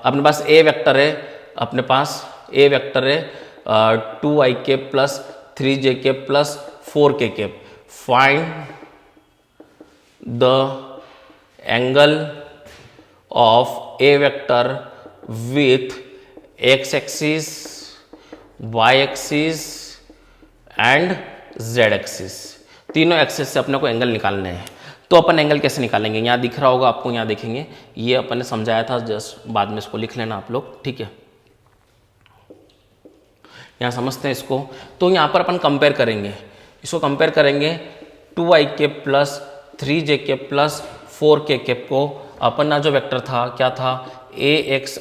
Speaker 1: अपने पास ए वेक्टर है, अपने पास ए वेक्टर है 2i cap plus 3j cap plus 4k cap, find the angle of A vector with x axis y axis and z axis. तीनों एक्सिस से अपने को एंगल निकालने हैं। तो अपन एंगल कैसे निकालेंगे, यहाँ दिख रहा होगा आपको, यहाँ देखेंगे, ये अपन ने समझाया था, जस्ट बाद में इसको लिख लेना आप लोग, ठीक है। यहाँ समझते हैं इसको। तो यहाँ पर अपन कंपेयर करेंगे, इसको कंपेयर करेंगे 2i cap plus 3j cap plus 4k cap को। अपन ना जो वेक्टर था क्या था, axi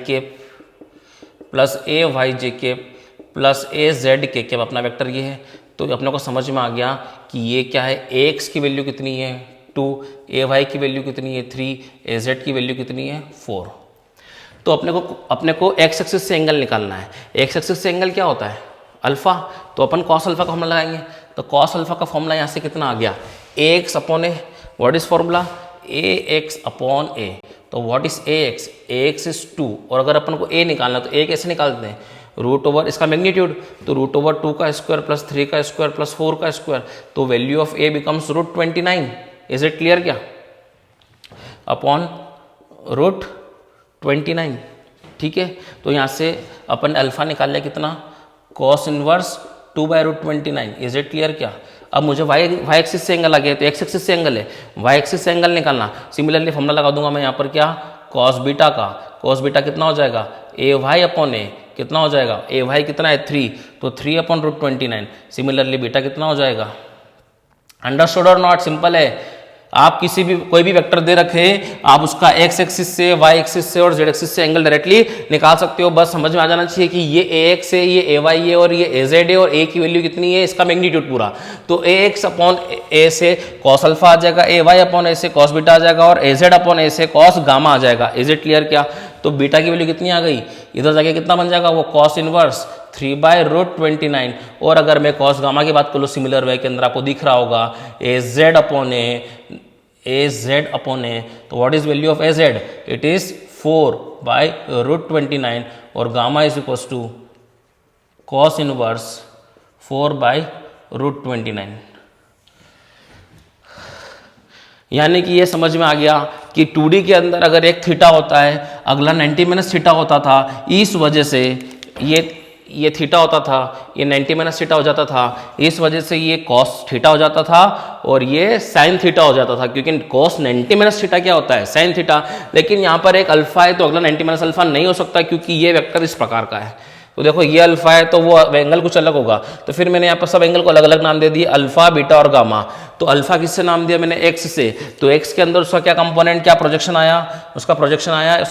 Speaker 1: cap plus ayj cap plus azk cap, अपना वेक्टर ये है। तो अपने को समझ में आ गया कि ये क्या है, ax की वैल्यू कितनी है 2, ay की वैल्यू कितनी है 3, az की वैल्यू कितनी है 4। तो अपने को एक्स एक्सिस से एंगल निकालना है। एक्स एक्सिस से एंगल क्या होता है, अल्फा। तो अपन कॉस अल्फा का फॉर्मूला लगाएंगे। तो कॉस अल्फा का फॉर्मूला यहाँ से कितना आ गया, ax upon A. What is formula, ax upon ए। तो what is ax, ax is 2। और अगर अपन को a निकालना तो a कैसे निकालते हैं, रूट ओवर इसका मैग्नीट्यूड। तो रूट ओवर 2 का स्क्वायर प्लस 3 का स्क्वायर प्लस 4 का स्क्वायर। तो value of a becomes root 29। Is it clear क्या, अपॉन रूट 29। ठीक है। तो यहाँ से अपन अल्फा निकाल लिया कितना, cos inverse 2/√29। Is it clear क्या। अब मुझे वाई एक्सिस से एंगल आ गया, तो एक्स एक्सिस से एंगल है, वाई एक्सिस से एंगल निकालना। सिमिलरली फॉर्मूला लगा दूंगा मैं यहाँ पर क्या, कॉस बीटा का। कॉस बीटा कितना हो जाएगा, ए वाई अपॉन ए कितना हो जाएगा, ए वाई कितना है 3, तो 3/√29। सिमिलरली बीटा कितना हो जाएगा। अंडरस्टूड और नॉट, सिंपल है। आप किसी भी कोई भी वेक्टर दे रखे, आप उसका एक्स एक्सिस से, वाई एक्सिस से और जेड एक्सिस से एंगल डायरेक्टली निकाल सकते हो। बस समझ में आ जाना चाहिए कि ये ए एक्स है, ये ए वाई है और ये ए जेड है, और ए की वैल्यू कितनी है, इसका मैग्नीट्यूड पूरा। तो ए एक्स अपॉन ए से कॉस अल्फा आ जाएगा, ए वाई अपॉन ए से कॉस बीटा आ जाएगा, और ए जेड अपॉन ए से कॉस गामा आ जाएगा। इज इट क्लियर क्या। तो बीटा की वैल्यू कितनी आ गई, इधर जाके कितना बन जाएगा, वो कॉस इनवर्स 3/√29। और अगर मैं कॉस गामा की बात कर लूँ, सिमिलर वे के अंदर आपको दिख रहा होगा ए जेड अपॉन ए। तो what is value of a z, it is 4/√29। और gamma is equal to cos inverse 4/√29। यानी कि ये समझ में आ गया कि 2D के अंदर अगर एक थीटा होता है, अगला 90 - थीटा होता था। इस वजह से ये थीटा होता था, ये 90 - थीटा हो जाता था। इस वजह से ये कॉस थीटा हो जाता था और ये साइन थीटा हो जाता था, क्योंकि कॉस 90 - थीटा क्या होता है, साइन थीटा। लेकिन यहाँ पर एक अल्फा है तो अगला 90 - अल्फा नहीं हो सकता, क्योंकि ये वेक्टर इस प्रकार का है। तो देखो ये अल्फा है तो वो एंगल कुछ अलग होगा। तो फिर मैंने यहाँ पर सब एंगल को अलग अलग नाम दे दिए, अल्फा, बीटा और गामा। तो अल्फा किससे नाम दिया मैंने, एक्स से। तो एक्स के अंदर उसका क्या कंपोनेंट, क्या प्रोजेक्शन आया, उसका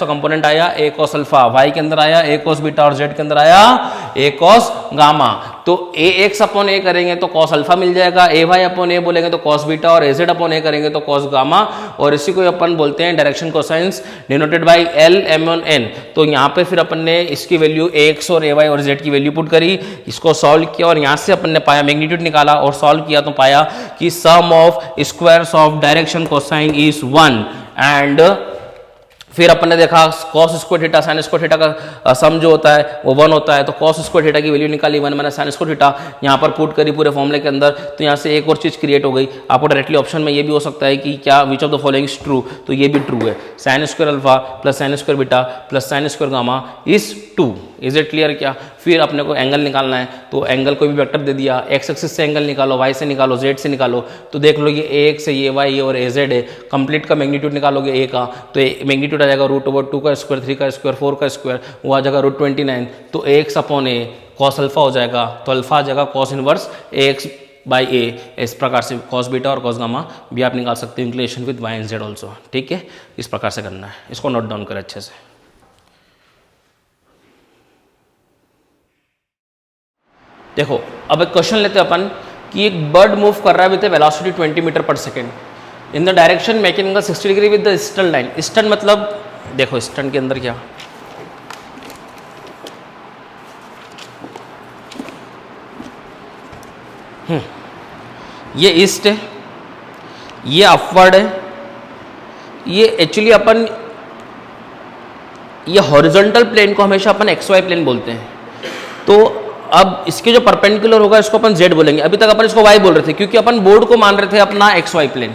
Speaker 1: कंपोनेंट आया ए कॉस अल्फा। वाई के अंदर आया ए कॉस बीटा, और जेड के अंदर आया ए कॉस गामा। तो ए एक्स अपॉन ए करेंगे तो कॉस अल्फा मिल जाएगा, ए वाई अपॉन ए बोलेंगे तो कॉस बीटा, और ए जेड अपॉन ए करेंगे तो कॉस गामा। और इसी को अपन बोलते हैं direction cosines, denoted by l m and n. तो यहाँ पे फिर अपन ने इसकी वैल्यू ए एक्स और ए वाई और जेड की वैल्यू पुट करी, इसको सॉल्व किया, और यहाँ से अपन ने पाया मैग्नीट्यूड निकाला और सॉल्व किया तो पाया कि sum of squares of direction cosine is 1। And फिर अपन ने देखा cos square theta sine square theta का सम जो होता है वो 1 होता है। तो कॉस स्क्वायर थीटा की वैल्यू निकाली 1 - साइन स्क्वायर थीटा, यहाँ पर पुट करी पूरे फॉर्मूले के अंदर। तो यहाँ से एक और चीज़ क्रिएट हो गई। आपको डायरेक्टली ऑप्शन में ये भी हो सकता है कि क्या which of the following is true, तो ये भी ट्रू है। Sign square alpha plus sine square beta plus sine square gamma is 2। Is it clear क्या। फिर अपने को एंगल निकालना है, तो एंगल कोई भी वेक्टर दे दिया, एक्स एक्सिस से एंगल निकालो, वाई से निकालो, जेड से निकालो। तो देख लो ये ए एक्स है, ये वाई है और ए जेड है। कंप्लीट का मैग्नीट्यूड निकालोगे ए का, तो मैग्नीट्यूड आ जाएगा रूट ओवर 2 का स्क्वायर, 3 का स्क्वायर, 4 का स्क्वायर, वो आ जाएगा √29। तो A X upon A cos alpha हो जाएगा, तो अल्फा आ जाएगा cos inverse A X by A. इस प्रकार से कॉस बीटा और कॉस गामा भी आप निकाल सकते हो inclination with Y and Z also. ठीक है, इस प्रकार से करना है, इसको नोट डाउन करें अच्छे से। देखो अब एक क्वेश्चन लेते हैं अपन कि एक बर्ड मूव कर रहा है विद वेलोसिटी 20 मीटर पर second in the direction making angle 60 degree with the stern line. Stern मतलब देखो स्टर्न के अंदर क्या, ये ईस्ट है, ये अपवर्ड है, ये एक्चुअली अपन ये हॉरिजॉन्टल प्लेन को हमेशा अपन एक्स वाई प्लेन बोलते हैं। तो अब इसके जो परपेंडिकुलर होगा इसको अपन जेड बोलेंगे। अभी तक अपन इसको वाई बोल रहे थे क्योंकि अपन बोर्ड को मान रहे थे अपना एक्स वाई प्लेन।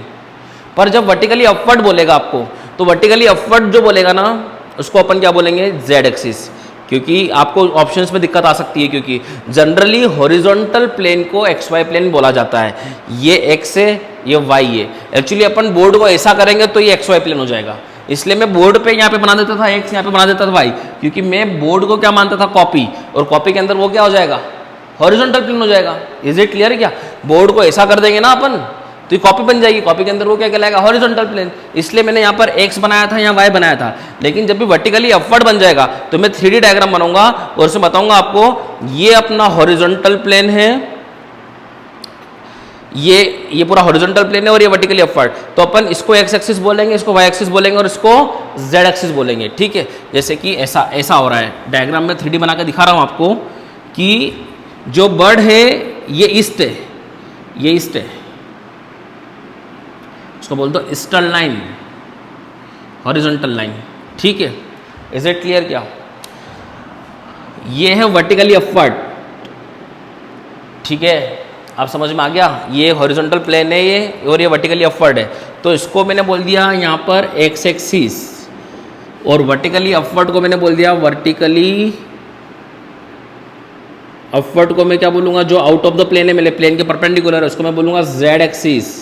Speaker 1: पर जब वर्टिकली अपवर्ड बोलेगा आपको, तो वर्टिकली अपवर्ड जो बोलेगा ना उसको अपन क्या बोलेंगे, जेड एक्सिस। क्योंकि आपको ऑप्शंस में दिक्कत आ सकती है, क्योंकि जनरली हॉरिजॉन्टल प्लेन को एक्स वाई प्लेन बोला जाता है। ये एक्स है, ये वाई है। एक्चुअली अपन बोर्ड को ऐसा करेंगे तो ये एक्स वाई प्लेन हो जाएगा, इसलिए मैं बोर्ड पे यहाँ पे बना देता था एक्स, यहाँ पे बना देता था वाई, क्योंकि मैं बोर्ड को क्या मानता था, कॉपी, और कॉपी के अंदर वो क्या हो जाएगा, हॉरिजॉन्टल प्लेन हो जाएगा। Is it clear? क्या बोर्ड को ऐसा कर देंगे ना अपन तो ये कॉपी बन जाएगी, कॉपी के अंदर वो क्या कहलाएगा, हॉरिजॉन्टल प्लेन। इसलिए मैंने यहाँ पर एक्स बनाया था, यहाँ वाई बनाया था। लेकिन जब भी वर्टिकली अपवर्ड बन जाएगा तो मैं 3D डायग्राम बनाऊंगा और उसमें बताऊंगा आपको ये अपना हॉरिजॉन्टल प्लेन है, ये पूरा हॉरिजॉन्टल प्लेन है और ये वर्टिकली अपवर्ड। तो अपन इसको एक्स एक्सिस बोलेंगे, इसको वाई एक्सिस बोलेंगे और इसको जेड एक्सिस बोलेंगे। ठीक है, जैसे कि ऐसा हो रहा है डायग्राम में 3D बना के दिखा रहा हूँ आपको कि जो बर्ड है ये ईस्ट है, ये ईस्ट है, इसको बोल दो ईस्टर्न लाइन, हॉरिजॉन्टल लाइन। ठीक है, इज इट क्लियर? क्या ये है वर्टिकली अपवर्ड। ठीक है, आप समझ में आ गया, ये हॉरिजॉन्टल प्लेन है ये, और ये वर्टिकली अपवर्ड है। तो इसको मैंने बोल दिया यहाँ पर एक्स एक्सिस, और वर्टिकली अपवर्ड को मैंने बोल दिया वर्टिकली अपवर्ड को मैं क्या बोलूँगा, जो आउट ऑफ द प्लेन है, मेरे प्लेन के परपेंडिकुलर है, उसको मैं बोलूँगा जेड एक्सिस।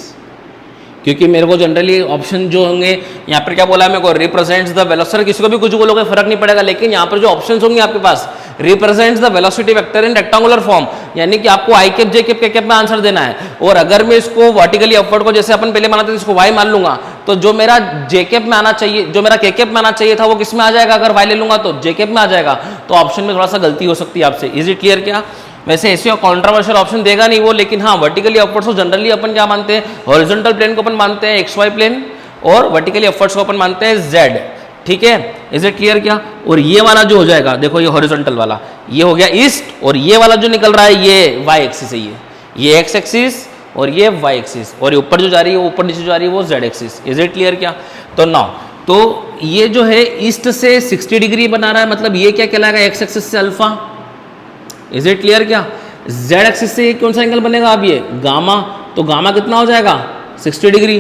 Speaker 1: क्योंकि मेरे को जनरली ऑप्शन जो होंगे यहाँ पर क्या बोला है मेरे को, रिप्रेजेंट्स द वेलोसिटी, किसी को भी कुछ बोलोगे फर्क नहीं पड़ेगा, लेकिन यहाँ पर जो ऑप्शन होंगे आपके पास, represents the velocity vector in rectangular form, यानी कि आपको I cap J cap K cap में आंसर देना है। और अगर मैं इसको वर्टिकली अपवर्ड को जैसे अपन पहले मानते थे इसको वाई मान लूंगा, तो जो मेरा जे कैप में आना चाहिए, जो मेरा के कैप में आना चाहिए था, वो किस में आ जाएगा, अगर वाई ले लूंगा तो जे कैप में आ जाएगा। तो ऑप्शन में थोड़ा सा गलती हो सकती है आपसे। Is it clear? क्या वैसे ऐसे कॉन्ट्रोवर्शियल ऑप्शन देगा नहीं वो, लेकिन हाँ वर्टिकली अपवर्ड्स को जनरली अपन क्या मानते हैं, हॉरिजॉन्टल प्लेन को अपन मानते हैं एक्स वाई प्लेन, और वर्टिकली अपवर्ड्स को अपन मानते हैं जेड। ठीक है, इज इट क्लियर? क्या और ये वाला जो हो जाएगा, देखो ये हॉरिजॉन्टल वाला ये हो गया ईस्ट, और ये वाला जो निकल रहा है ये वाई एक्सिस है, ये एक्स एक्सिस और ये वाई एक्सिस, और ये ऊपर जो जा रही है वो ऊपर नीचे जा रही है वो Z axis. Is it clear? क्या तो नाउ तो ये जो है ईस्ट से 60 डिग्री बना रहा है, मतलब ये क्या कहलाएगा, एक्स एक्सिस से अल्फा। Is it clear? क्या जेड एक्सिस से कौन सा एंगल बनेगा, अब ये गामा, तो गामा कितना हो जाएगा, 60 डिग्री।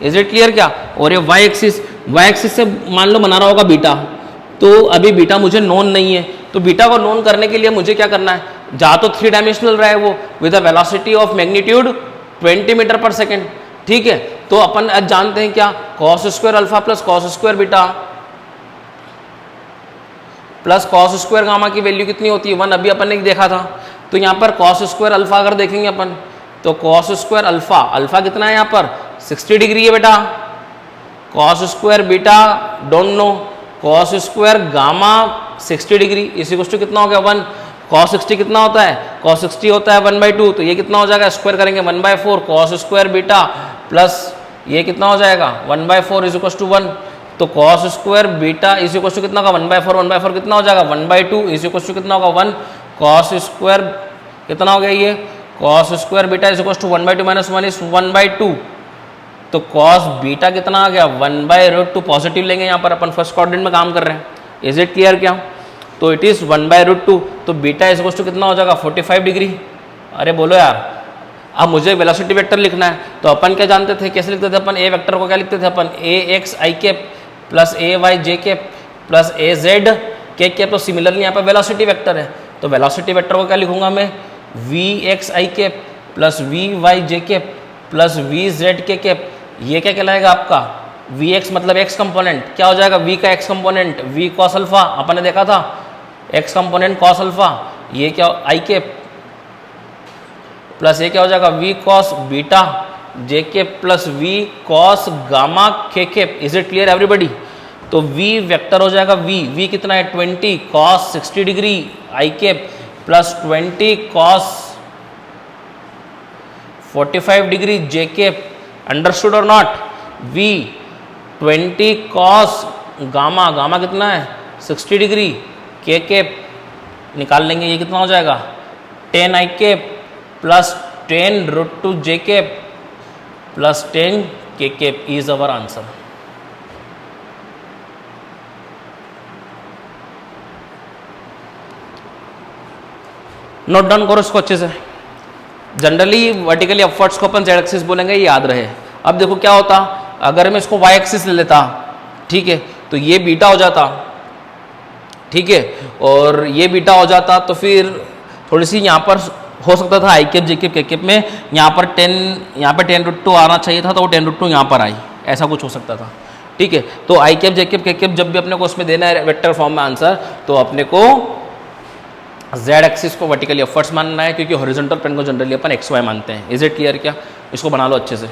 Speaker 1: Is it clear? क्या और ये वाई एक्सिस, वाई एक्सिस से मान लो बना रहा होगा बीटा, तो अभी बीटा मुझे नोन नहीं है, तो बीटा को नोन करने के लिए मुझे क्या करना है, जहाँ तो 3 डायमेंशनल रहा है वो with a velocity of magnitude 20 metre पर सेकेंड। ठीक है, तो अपन आज जानते हैं क्या, cos square alpha plus cos square beta plus cos square gamma की वैल्यू कितनी होती है, 1, अभी अपन ने देखा था। तो यहाँ पर कॉस स्क्वायर अल्फा अगर देखेंगे अपन, तो कॉस स्क्वायर अल्फा, अल्फा कितना है यहाँ पर 60 डिग्री है बेटा, cos square beta don't know, cos square gamma 60 degree, इसी कुछ तो कितना हो गया 1, कॉस 60 कितना होता है, कॉस 60 होता है 1/2, तो ये कितना हो जाएगा, स्क्वायर करेंगे 1/4 कॉस स्क्वायर बीटा प्लस ये कितना हो जाएगा 1/4 इज इक्वल टू 1। तो cos square beta is equal to कितना होगा 1/4 कितना हो जाएगा 1/2 इज इक्वल टू कितना होगा 1, कॉस स्क्वायर कितना हो गया ये, cos square beta is equal to 1/2 minus 1 is 1/2, तो कॉस बीटा कितना आ गया 1/√2, पॉजिटिव लेंगे यहाँ पर अपन फर्स्ट क्वाड्रेंट में काम कर रहे हैं। Is it clear? क्या तो इट इज 1/√2, तो बीटा इज इक्वल टू कितना हो जाएगा 45 डिग्री। अरे बोलो यार, अब मुझे वेलोसिटी वेक्टर लिखना है, तो अपन क्या जानते थे, कैसे लिखते थे अपन, ए वेक्टर को क्या लिखते थे अपन, ए x I cap plus A Y J cap plus a z के कैप। तो सिमिलरली यहाँ पर वेलोसिटी वेक्टर है, तो वेलोसिटी वेक्टर को क्या लिखूंगा मैं, वी एक्स आई कैप प्लस वी वाई जे कैप प्लस वी जेड के कैप। ये क्या कहलाएगा आपका, वी एक्स मतलब एक्स कंपोनेंट, क्या हो जाएगा वी का X component V cos alpha, अपन ने देखा था एक्स कंपोनेंट कॉस अल्फा, ये क्या आई कैप प्लस ये क्या हो जाएगा V cos beta J cap plus V cos gamma K cap. Is it clear everybody? तो वी वेक्टर हो जाएगा वी कितना है 20 cos 60 degree I cap plus 20 cos 45 degree J cap. Understood और not? V 20 cos gamma, gamma कितना है 60 degree के cap निकाल लेंगे, ये कितना हो जाएगा 10 आई कैप प्लस 10√2 जे कैप प्लस 10 के cap is our answer. Note down करो इसको अच्छे से। जनरली वर्टिकली अपवर्ड्स को अपन जेड एक्सिस बोलेंगे, ये याद रहे। अब देखो क्या होता, अगर मैं इसको वाई एक्सिस ले लेता, ठीक है, तो ये बीटा हो जाता, ठीक है, और ये बीटा हो जाता, तो फिर थोड़ी सी यहाँ पर हो सकता था आई cap J cap K cap में यहाँ पर 10 यहाँ पे 10√2 आना चाहिए था, तो वो 10√2 यहाँ पर आई, ऐसा कुछ हो सकता था। ठीक है। तो आई cap J cap K cap जब भी अपने को उसमें देना है वेक्टर फॉर्म में आंसर, तो अपने को z एक्सिस को वर्टिकली अपवर्ड्स मानना है, क्योंकि हॉरिजॉन्टल प्लेन को जनरली अपन xy मानते हैं। Is it clear? क्या इसको बना लो अच्छे से।